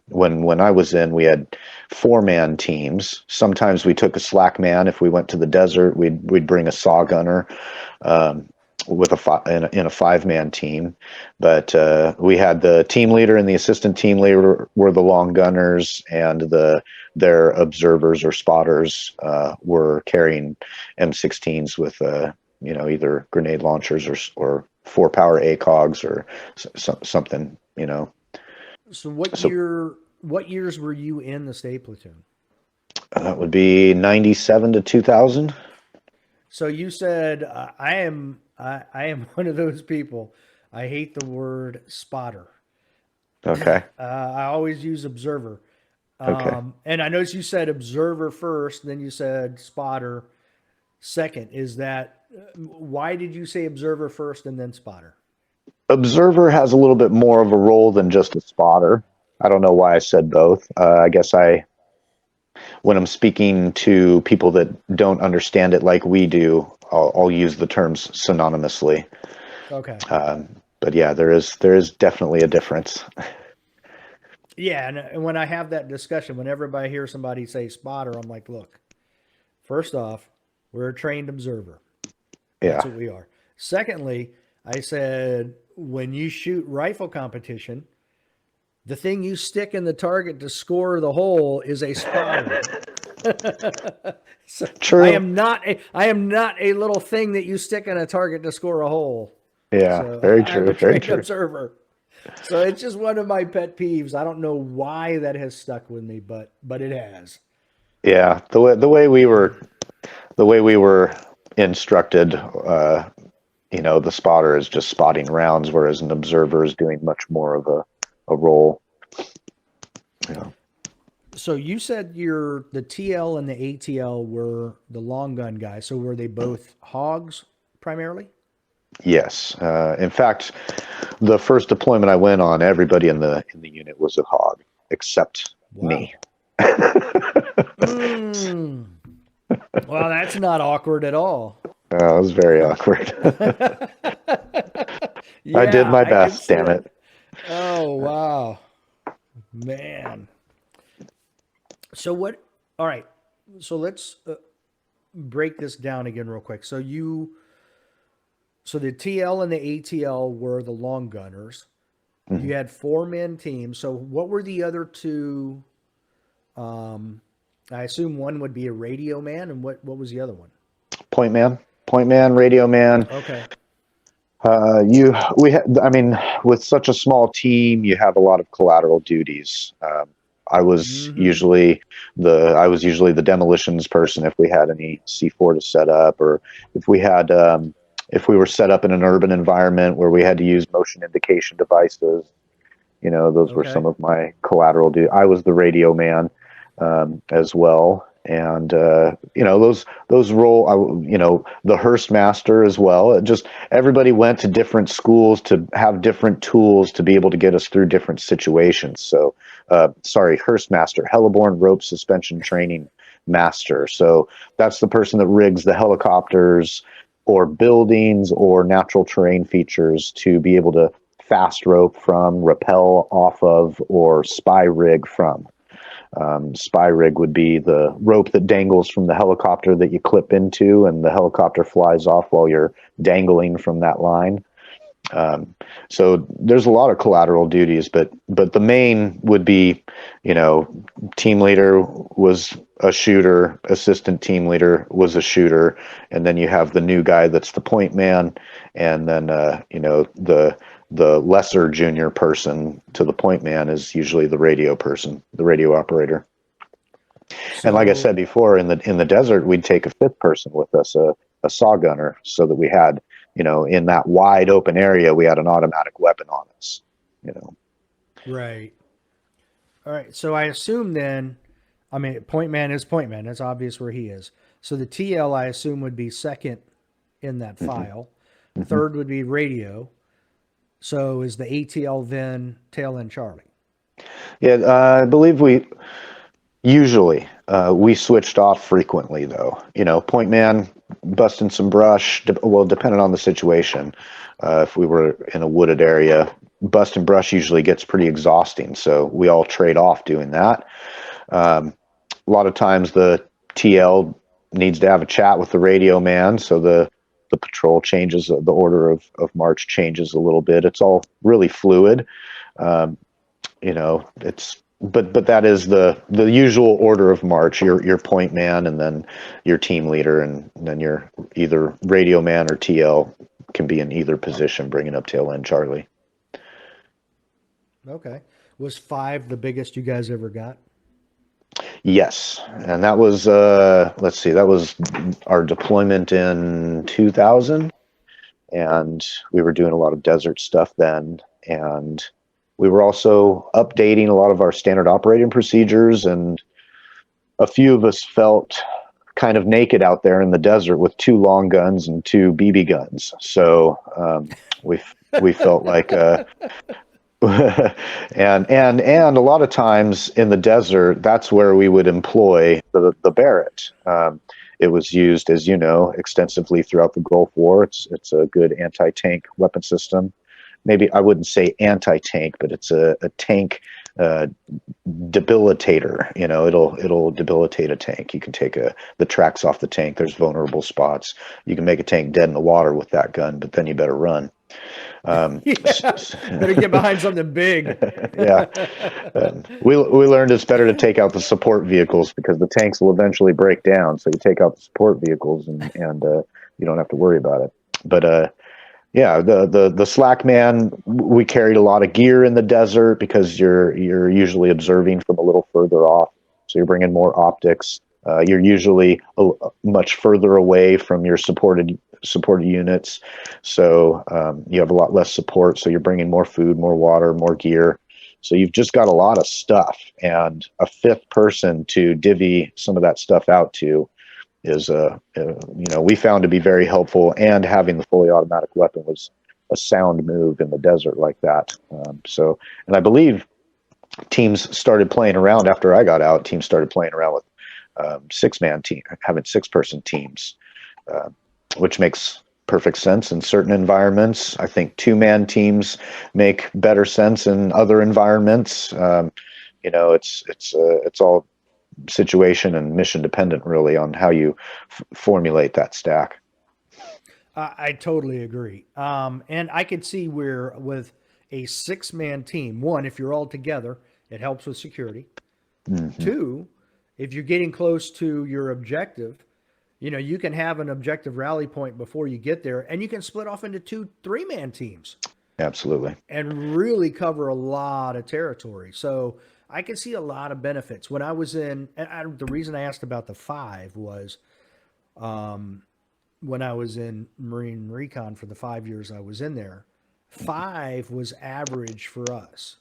when I was in, we had 4-man teams. Sometimes we took a slack man. If we went to the desert, we'd bring a saw gunner with in a 5-man team. But we had the team leader and the assistant team leader were the long gunners, and their observers or spotters were carrying M16s with either grenade launchers or 4-power ACOGs or something. so So what years were you in the state platoon? that would be 97 to 2000. So you said I am one of those people. I hate the word spotter. Okay. I always use observer. Okay. And I noticed you said observer first, then you said spotter second. Is that why did you say observer first and then spotter? Observer has a little bit more of a role than just a spotter. I don't know why I said both. I guess when I'm speaking to people that don't understand it like we do, I'll use the terms synonymously. Okay. But yeah, there is definitely a difference. Yeah, and when I have that discussion, whenever I hear somebody say spotter, I'm like, look, first off, we're a trained observer. That's Yeah. what we are. Secondly, I said when you shoot rifle competition, the thing you stick in the target to score the hole is a spotter. So True. I am not a little thing that you stick in a target to score a hole. Yeah. So Very I'm true. a Very trained true. observer. So it's just one of my pet peeves. I don't know why that has stuck with me, but it has. Yeah. The way we were instructed, the spotter is just spotting rounds, whereas an observer is doing much more of a role. Yeah. So you said the TL and the ATL were the long gun guys. So were they both hogs primarily? Yes. In fact, the first deployment I went on, everybody in the unit was a hog except Wow. me. Mm. Well, that's not awkward at all. It was very awkward. I did Yeah, my I could best, see damn that. it. Oh, wow. Man. So what? All right. So let's break this down again real quick. So the TL and the ATL were the long gunners. Mhm. You had 4-man teams. So what were the other two? Um, I assume one would be a radio man, and what was the other one? Point man, radio man. Okay. I mean, with such a small team, you have a lot of collateral duties. I was Mm-hmm. usually I was usually the demolitions person if we had any C4 to set up, or if we had, if we were set up in an urban environment where we had to use motion indication devices. Those were some Okay. of my collateral duties. I was the radio man, as well. And, those the Hearst master as well. It just, everybody went to different schools to have different tools to be able to get us through different situations. So, sorry, Hearst master, heliborne rope suspension training master. So that's the person that rigs the helicopters or buildings or natural terrain features to be able to fast rope from, rappel off of, or spy rig from. Spy rig would be the rope that dangles from the helicopter that you clip into, and the helicopter flies off while you're dangling from that line. Um, so there's a lot of collateral duties, but the main would be, team leader was a shooter, assistant team leader was a shooter, and then you have the new guy that's the point man, and then the lesser junior person to the point man is usually the radio person, the radio operator. And like I So said before, in the desert, we'd take a fifth person with us, a saw gunner, so that we had, in that wide open area, we had an automatic weapon on us. You know, right. All right. So I assume then, I mean, point man is point man. It's obvious where he is. So the TL I assume would be second in that hmm file. hmm Third would be radio. So is the ATL then tail end Charlie? Yeah, I believe we switched off frequently though. Point man busting some brush. Well, depending on the situation, if we were in a wooded area, busting brush usually gets pretty exhausting. So we all trade off doing that. Um, a lot of times the TL needs to have a chat with the radio man, so the patrol changes, the order of march changes a little bit. It's all really fluid. Um, it's but that is the usual order of march. Your point man, and then your team leader, and then your either radio man or TL can be in either position, bringing up tail end Charlie. Okay. Was 5 the biggest you guys ever got? Yes, and that was let's see, that was our deployment in 2000, and we were doing a lot of desert stuff then, and we were also updating a lot of our standard operating procedures, and a few of us felt kind of naked out there in the desert with 2 long guns and 2 BB guns. So we felt like and a lot of times in the desert, that's where we would employ the Barrett. It was used, as you know, extensively throughout the Gulf War. It's a good anti-tank weapon system. Maybe I wouldn't say anti-tank, but it's a tank uh, debilitator. It'll debilitate a tank. You can take the tracks off the tank. There's vulnerable spots. You can make a tank dead in the water with that gun, but then you better run. Yeah. Better get behind something big. Yeah, we learned it's better to take out the support vehicles because the tanks will eventually break down. So you take out the support vehicles, and you don't have to worry about it. But yeah, the slack man, we carried a lot of gear in the desert because you're usually observing from a little further off, so you're bringing more optics. You're usually much further away from your supported units, so you have a lot less support. So you're bringing more food, more water, more gear. So you've just got a lot of stuff, and a fifth person to divvy some of that stuff out to is we found to be very helpful, and having the fully automatic weapon was a sound move in the desert like that. And I believe teams started playing around after I got out. Teams started playing around with 6-man team, having 6-person teams. Uh, which makes perfect sense in certain environments. I think two-man teams make better sense in other environments. It's all situation and mission dependent, really, on how you formulate that stack. I totally agree. And I could see where with a 6-man team, one, if you're all together, it helps with security. Hmm. Two, if you're getting close to your objective, you can have an objective rally point before you get there, and you can split off into 2 3-man teams Absolutely. and really cover a lot of territory. So I can see a lot of benefits. When I was the reason I asked about the 5 was when I was in Marine Recon for the 5 years I was in there, 5 was average for us.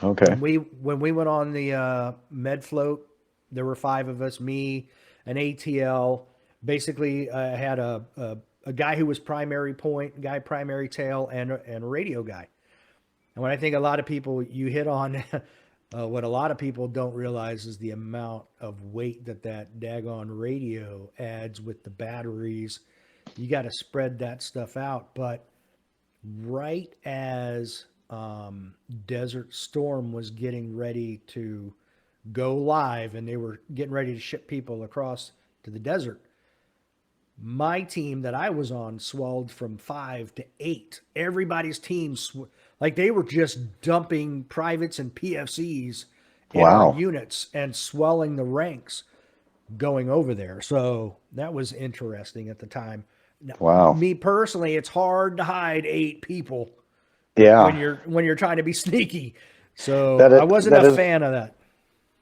Okay. When we went on the med float, there were 5 of us, me, an ATL. Basically, I had a guy who was primary point, guy primary tail, and a radio guy. And when I think a lot of people, you hit on what a lot of people don't realize is the amount of weight that daggone radio adds with the batteries. You got to spread that stuff out. But right as Desert Storm was getting ready to go live and they were getting ready to ship people across to the desert, my team that I was on swelled from 5 to 8. Everybody's team, like they were just dumping privates and PFCs in our Wow. units and swelling the ranks going over there. So that was interesting at the time. Now, Wow. me personally, it's hard to hide 8 people Yeah. when you're trying to be sneaky. So That is, I wasn't that a is, fan of that.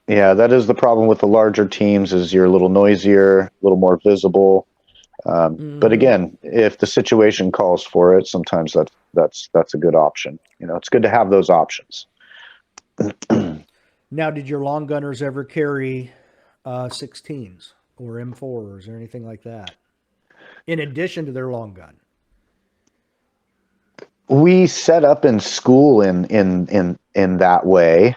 yeah, that is the problem with the larger teams is you're a little noisier, a little more visible. But Hmm. again, if the situation calls for it, sometimes that's a good option. It's good to have those options. Now, did your long gunners ever carry 16s or M4s or anything like that in addition to their long gun? We set up in school in that way.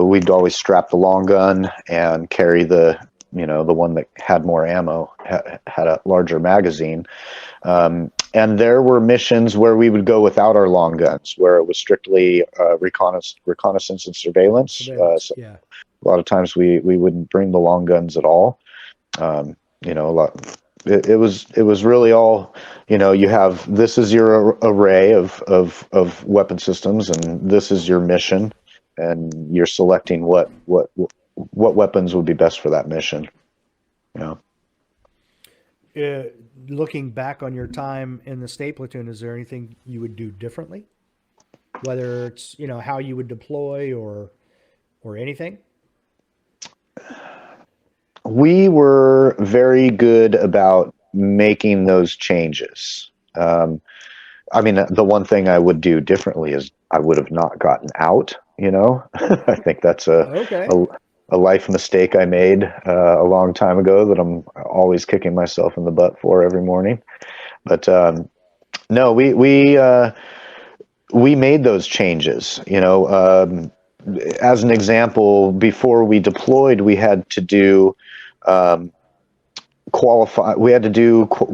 We'd always strap the long gun and carry the one that had more ammo, had a larger magazine. And there were missions where we would go without our long guns, where it was strictly reconnaissance and surveillance. Surveillance, So yeah. a lot of times we wouldn't bring the long guns at all. A lot. It was really all, you have, this is your array of weapon systems, and this is your mission, and you're selecting what weapons would be best for that mission. Yeah. Uh, Looking back on your time in the state platoon, is there anything you would do differently? Whether it's how you would deploy or anything? We were very good about making those changes. I mean, the one thing I would do differently is I would have not gotten out. I think that's Okay. a, a life mistake I made a long time ago that I'm always kicking myself in the butt for every morning. But no, we made those changes. As an example, before we deployed, we had to do um,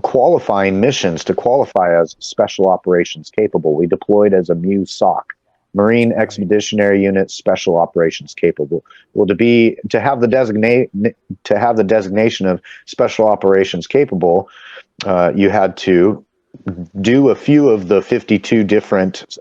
qualifying missions to qualify as special operations capable. We deployed as a MUSOC, Marine Right. Expeditionary Unit Special Operations Capable. Well, to have the designation of Special Operations Capable, you had to do a few of the 52 different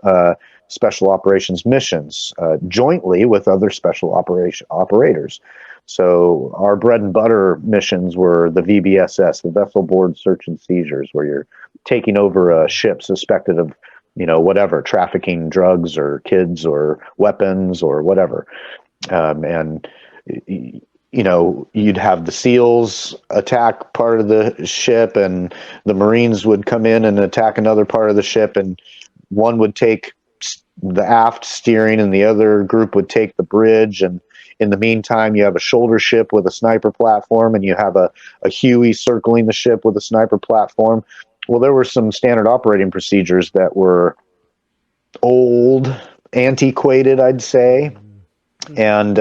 special operations missions jointly with other special operation operators. So our bread and butter missions were the VBSS, the Vessel Board Search and Seizures, where you're taking over a ship suspected of, whatever, trafficking drugs or kids or weapons or whatever. And you'd have the SEALs attack part of the ship, and the Marines would come in and attack another part of the ship, and one would take the aft steering, and the other group would take the bridge. And in the meantime, you have a shoulder ship with a sniper platform, and you have a Huey circling the ship with a sniper platform. Well, there were some standard operating procedures that were old, antiquated, I'd say, And,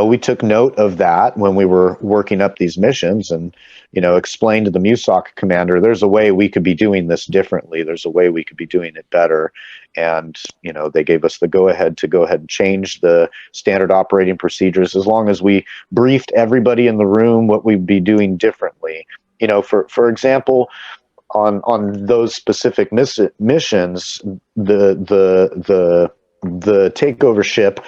we took note of that when we were working up these missions and, explained to the MUSOC commander, there's a way we could be doing this differently. There's a way we could be doing it better. And, they gave us the go ahead and change the standard operating procedures as long as we briefed everybody in the room what we'd be doing differently. For example, on those specific missions, the takeover ship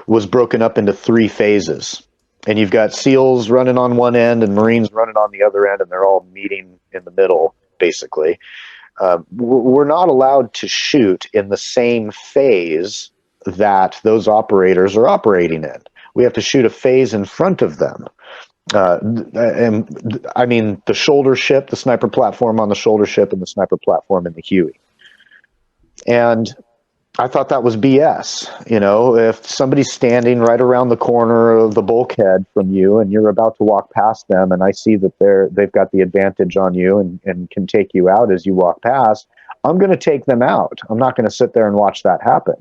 was broken up into 3 phases, and you've got SEALs running on one end and Marines running on the other end, and they're all meeting in the middle, basically. We're not allowed to shoot in the same phase that those operators are operating in. We have to shoot a phase in front of them. And I mean, the shoulder ship, the sniper platform on the shoulder ship, and the sniper platform in the Huey. And I thought that was BS. If somebody's standing right around the corner of the bulkhead from you and you're about to walk past them, and I see that they've got the advantage on you and can take you out as you walk past, I'm going to take them out. I'm not going to sit there and watch that happen.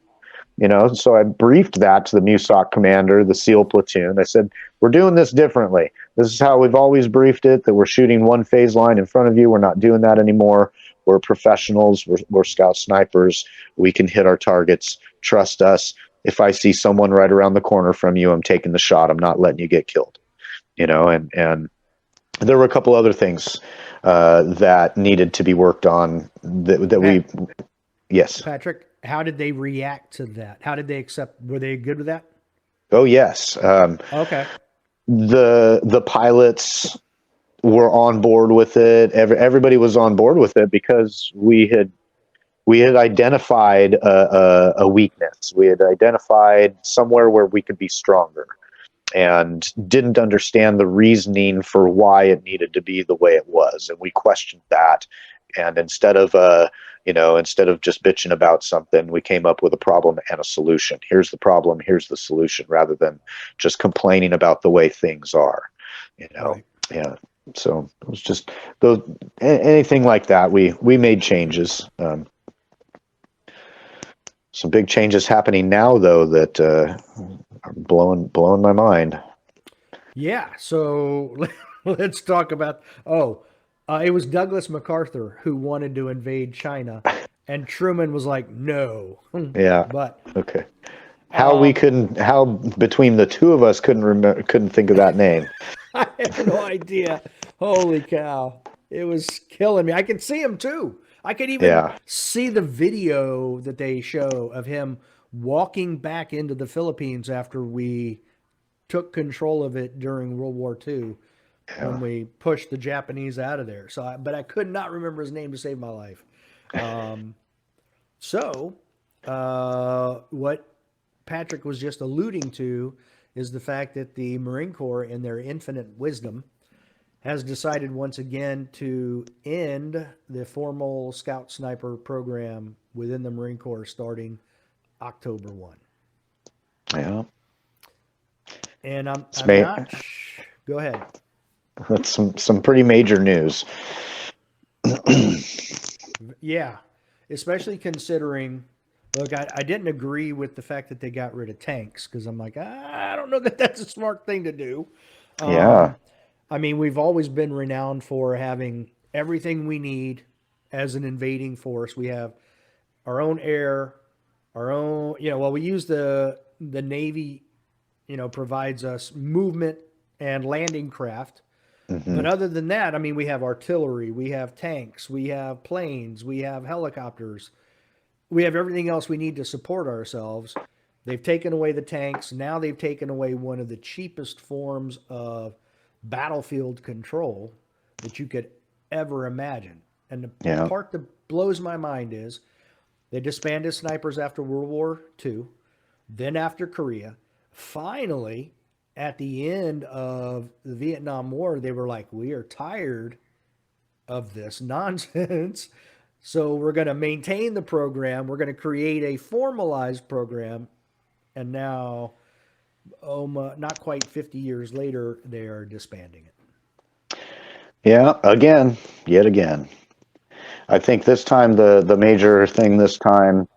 So I briefed that to the MUSOC commander, the SEAL platoon. I said, we're doing this differently. This is how we've always briefed it, that we're shooting one phase line in front of you. We're not doing that anymore. We're professionals. We're scout snipers. We can hit our targets. Trust us. If I see someone right around the corner from you, I'm taking the shot. I'm not letting you get killed. And there were a couple other things that needed to be worked on Yes. Patrick, how did they react to that? How did they accept? Were they good with that? Oh, yes. Okay. The pilots were on board with it. Everybody was on board with it because we had identified a weakness. We had identified somewhere where we could be stronger, and didn't understand the reasoning for why it needed to be the way it was. And we questioned that. And instead of just bitching about something, we came up with a problem and a solution. Here's the problem, here's the solution, rather than just complaining about the way things are. Right. Yeah. So it was just anything like that. We made changes. Some big changes happening now, though, that are blowing my mind. Yeah. So let's talk about. It was Douglas MacArthur who wanted to invade China, and Truman was like, "No." Yeah. But okay. How between the two of us couldn't think of that name. I have no idea. Holy cow! It was killing me. I could see him too. I could even see the video that they show of him walking back into the Philippines after we took control of it during World War II. When we pushed the Japanese out of there. But I could not remember his name to save my life. What Patrick was just alluding to is the fact that the Marine Corps, in their infinite wisdom, has decided once again to end the formal Scout Sniper program within the Marine Corps starting October 1. Yeah. And I'm not... Go ahead. That's some pretty major news. Yeah, especially considering, look, I didn't agree with the fact that they got rid of tanks, because I'm like, I don't know that that's a smart thing to do. Yeah. I mean, we've always been renowned for having everything we need as an invading force. We have our own air, our own, we use the Navy, provides us movement and landing craft. Mm-hmm. But other than that, I mean, we have artillery, we have tanks, we have planes, we have helicopters. We have everything else we need to support ourselves. They've taken away the tanks. Now they've taken away one of the cheapest forms of battlefield control that you could ever imagine. And the part that blows my mind is they disbanded snipers after World War II, then after Korea. Finally, at the end of the Vietnam War, they were like, we are tired of this nonsense. So we're going to maintain the program. We're going to create a formalized program. And now, not quite 50 years later, they are disbanding it. Yeah, yet again. I think this time, the major thing this time,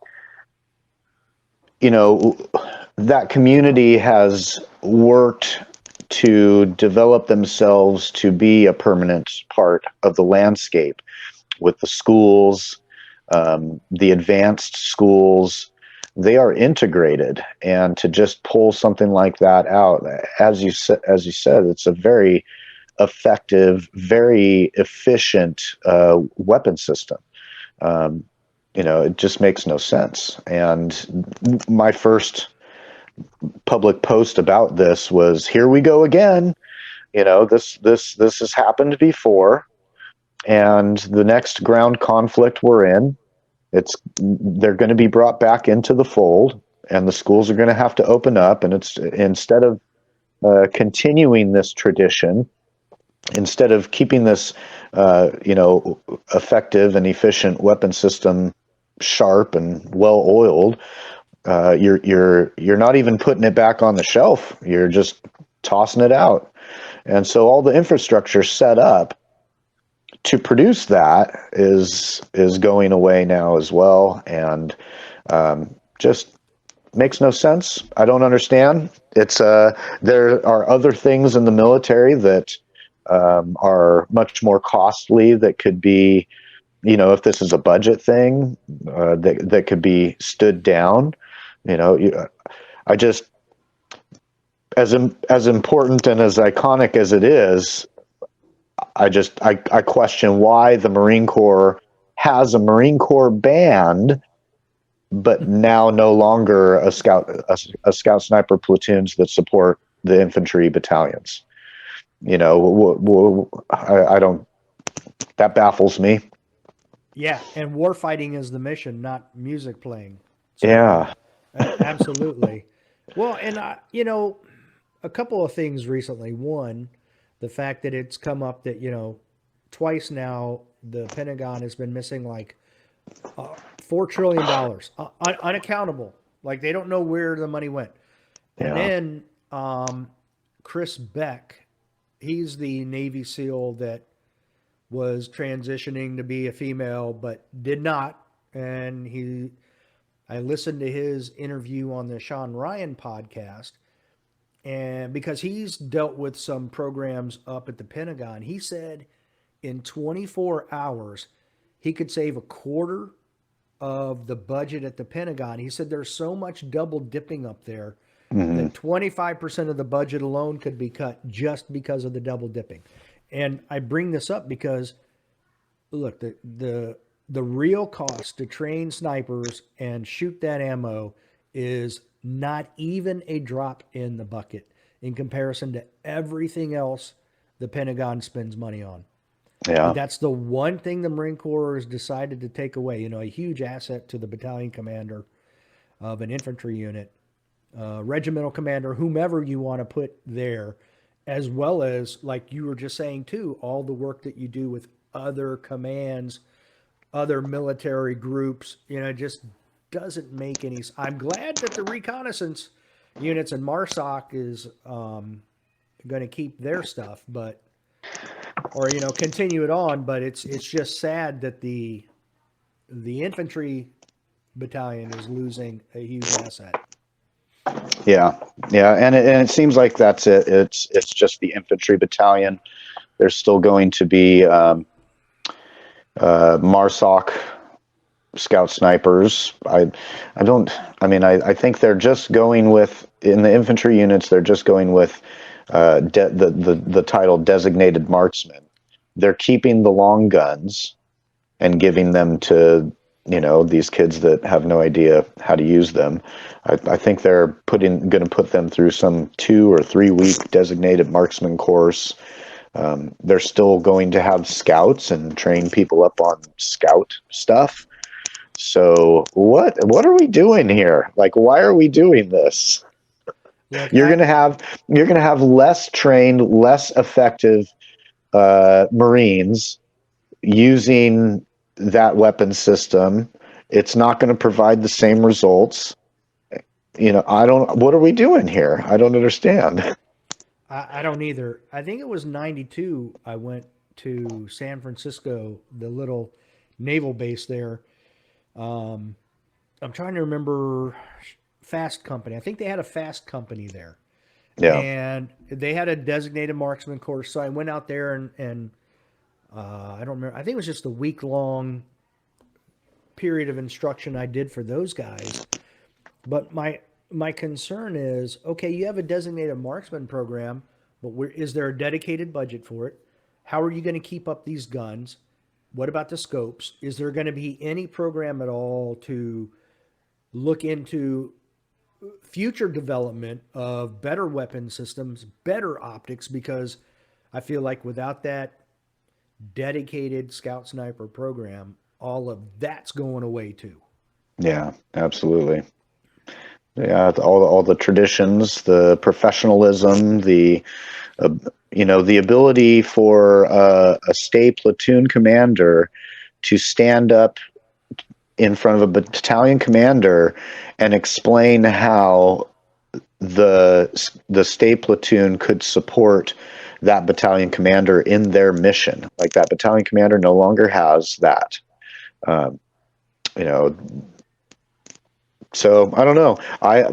that community has worked to develop themselves to be a permanent part of the landscape with the schools, the advanced schools. They are integrated, and to just pull something like that out, as you said, it's a very effective, very efficient weapon system. Um, it just makes no sense. And my first public post about this was, "Here we go again. This has happened before, and the next ground conflict we're in, they're going to be brought back into the fold, and the schools are going to have to open up. And it's instead of continuing this tradition, instead of keeping this, effective and efficient weapon system sharp and well oiled, you're not even putting it back on the shelf. You're just tossing it out." And so all the infrastructure set up to produce that is going away now as well, and just makes no sense. I don't understand. It's there are other things in the military that are much more costly that could be, if this is a budget thing, that could be stood down. I just, as important and as iconic as it is, I question why the Marine Corps has a Marine Corps band, but now no longer a scout sniper platoons that support the infantry battalions. I don't. That baffles me. Yeah, and war fighting is the mission, not music playing. So, Yeah. absolutely. Well, and a couple of things recently. One, the fact that it's come up that twice now the Pentagon has been missing like $4 trillion, unaccountable. Like they don't know where the money went. And Yeah. then Chris Beck, he's the Navy SEAL that was transitioning to be a female but did not. And I listened to his interview on the Sean Ryan podcast, and because he's dealt with some programs up at the Pentagon, he said in 24 hours he could save a quarter of the budget at the Pentagon. He said there's so much double dipping up there Mm-hmm. that 25% of the budget alone could be cut just because of the double dipping. And I bring this up because look, the real cost to train snipers and shoot that ammo is not even a drop in the bucket in comparison to everything else the Pentagon spends money on. But Yeah. that's the one thing the Marine Corps has decided to take away. A huge asset to the battalion commander of an infantry unit, regimental commander, whomever you want to put there, as well as, like you were just saying too, all the work that you do with other commands, other military groups. Just doesn't make any. I'm glad that the reconnaissance units in MARSOC is going to keep their stuff, but or continue it on. But it's just sad that the infantry battalion is losing a huge asset. Yeah. Yeah. And it seems like that's it. It's just the infantry battalion. There's still going to be MARSOC scout snipers. I think they're just going with, in the infantry units, they're just going with the title designated marksman. They're keeping the long guns and giving them to these kids that have no idea how to use them. I think they're going to put them through some 2 or 3 week designated marksman course. They're still going to have scouts and train people up on scout stuff. So what are we doing here? Like, why are we doing this? Look, You're gonna have less trained, less effective Marines using that weapon system. It's not going to provide the same results. What are we doing here? I don't understand. I don't either. I think it was 92. I went to San Francisco, the little naval base there. I'm trying to remember fast company. I think they had a fast company there, Yeah. and they had a designated marksman course. So I went out there and I don't remember. I think it was just a week long period of instruction I did for those guys. But my concern is, okay, you have a designated marksman program, but is there a dedicated budget for it? How are you going to keep up these guns? What about the scopes? Is there going to be any program at all to look into future development of better weapon systems, better optics? Because I feel like without that dedicated scout sniper program, all of that's going away too. Yeah, absolutely. Yeah, all the traditions, the professionalism, the uh, the ability for a stay platoon commander to stand up in front of a battalion commander and explain how the stay platoon could support that battalion commander in their mission. Like that battalion commander no longer has that. Um, you know, so I don't know.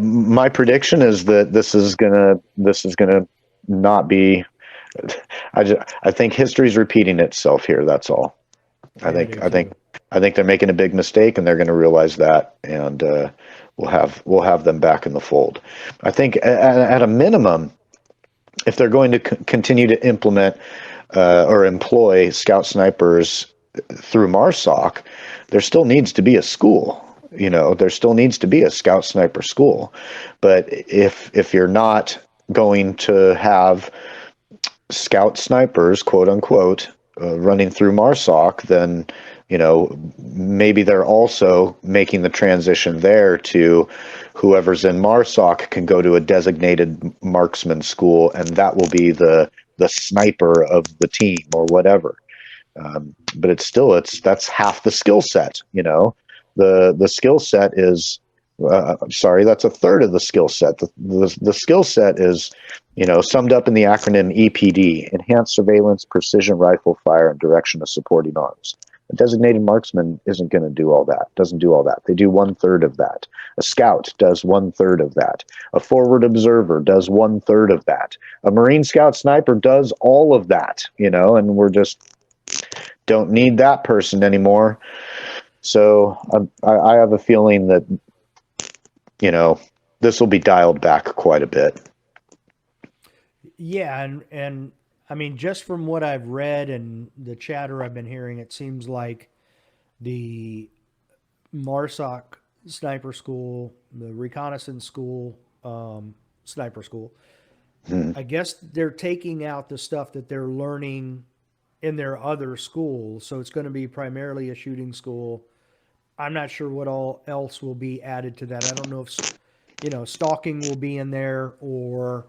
My prediction is that this is gonna not be. I think history's repeating itself here. That's all. I Yeah, I think do I think too. I think they're making a big mistake, and they're going to realize that, and we'll have them back in the fold. I think at a minimum, if they're going to continue to implement or employ scout snipers through MARSOC, there still needs to be a school. There still needs to be a scout sniper school. But if you're not going to have scout snipers, quote unquote, running through MARSOC, then maybe they're also making the transition there to whoever's in MARSOC can go to a designated marksman school, and that will be the sniper of the team or whatever. But that's half the skill set. The skill set is sorry, that's a third of the skill set. The skill set is summed up in the acronym EPD: Enhanced Surveillance, Precision Rifle Fire, and Direction of Supporting Arms. A designated marksman isn't going to do all that, doesn't do all that. They do one third of that. A scout does one third of that. A forward observer does one third of that. A Marine Scout sniper does all of that, and we're just don't need that person anymore. So I have a feeling that, this will be dialed back quite a bit. Yeah, and I mean, just from what I've read and the chatter I've been hearing, it seems like the MARSOC sniper school, the reconnaissance school, sniper school, Hmm. I guess they're taking out the stuff that they're learning in their other schools. So it's going to be primarily a shooting school. I'm not sure what all else will be added to that. I don't know if, stalking will be in there or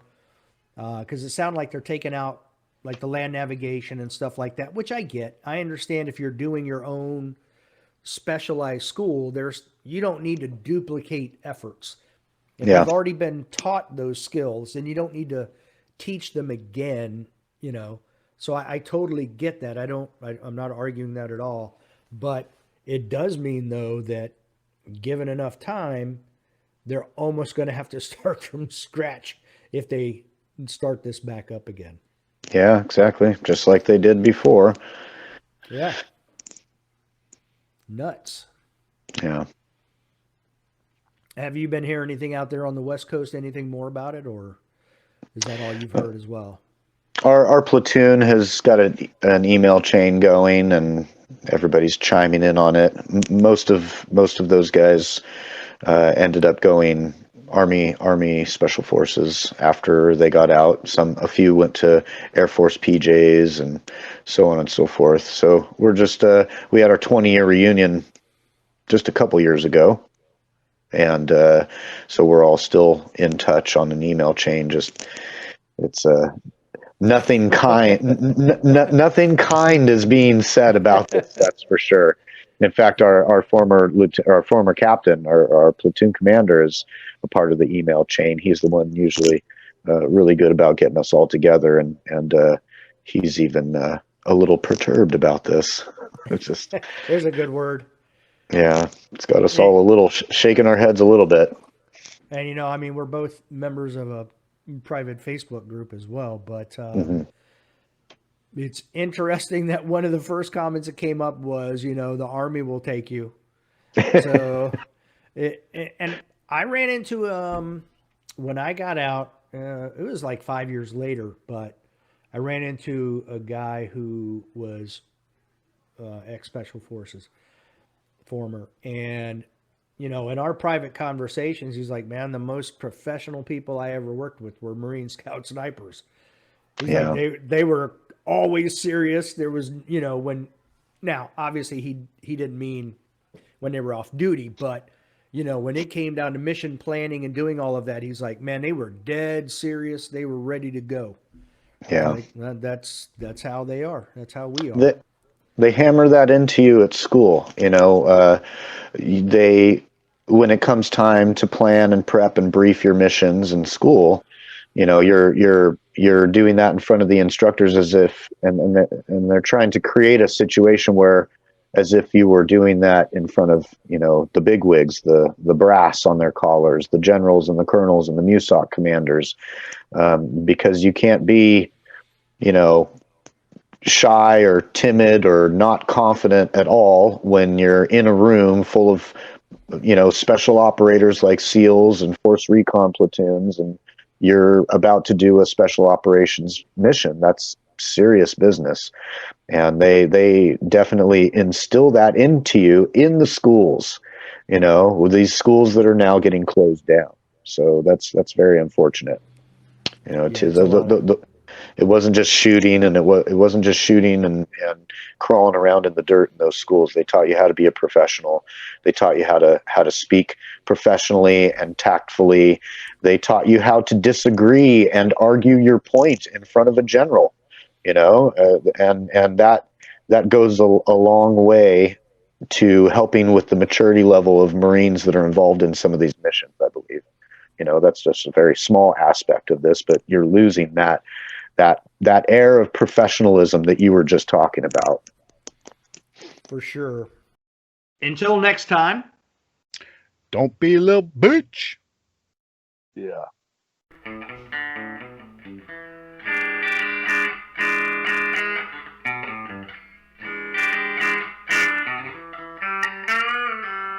because it sounded like they're taking out like the land navigation and stuff like that, which I get. I understand if you're doing your own specialized school, you don't need to duplicate efforts. If Yeah. they've already been taught those skills, then you don't need to teach them again, you know. So I totally get that. I'm not arguing that at all. But it does mean though that given enough time, they're almost going to have to start from scratch if they start this back up again. Yeah, exactly. Just like they did before. Yeah. Nuts. Yeah. Have you been hearing anything out there on the West Coast, anything more about it, or is that all you've heard as well? Our platoon has got an email chain going, and everybody's chiming in on it. Most of those guys ended up going Army Special Forces after they got out. A few went to Air Force PJs and so on and so forth. So we're just we had our 20-year reunion just a couple years ago, and so we're all still in touch on an email chain. Just it's nothing kind nothing kind is being said about this, that's for sure. In fact, our former captain, our platoon commander, is a part of the email chain. He's the one usually really good about getting us all together, and he's even a little perturbed about this. It's just, There's a good word. yeah, it's got us Hey, all a little shaking our heads a little bit. And I mean, we're both members of a private Facebook group as well. But Hmm. it's interesting that one of the first comments that came up was, the Army will take you. So, and I ran into when I got out. It was like 5 years later, but I ran into a guy who was ex Special Forces, former, and in our private conversations, he's like, "Man, the most professional people I ever worked with were Marine Scout snipers." He's like, Yeah. they were always serious. There was, when now obviously he didn't mean when they were off duty, but when it came down to mission planning and doing all of that, he's like, man, they were dead serious. They were ready to go. I was Yeah. like, well, that's how they are. That's how we are. They, they hammer that into you at school, they when it comes time to plan and prep and brief your missions in school, you're doing that in front of the instructors as if and they're trying to create a situation where as if you were doing that in front of the bigwigs, the brass on their collars, the generals and the colonels and the MUSOC commanders, because you can't be you know shy or timid or not confident at all when you're in a room full of special operators like SEALs and force recon platoons, and you're about to do a special operations mission. That's serious business, and they definitely instill that into you in the schools, with these schools that are now getting closed down. So that's very unfortunate. Yeah, To it's a lot of it wasn't just shooting, and it wasn't just shooting and crawling around in the dirt in those schools. They taught you how to be a professional. They taught you how to speak professionally and tactfully. They taught you how to disagree and argue your point in front of a general. And that goes a long way to helping with the maturity level of Marines that are involved in some of these missions, I believe. That's just a very small aspect of this, but you're losing that air of professionalism that you were just talking about. for sure. Until next time. Don't be a little bitch. Yeah.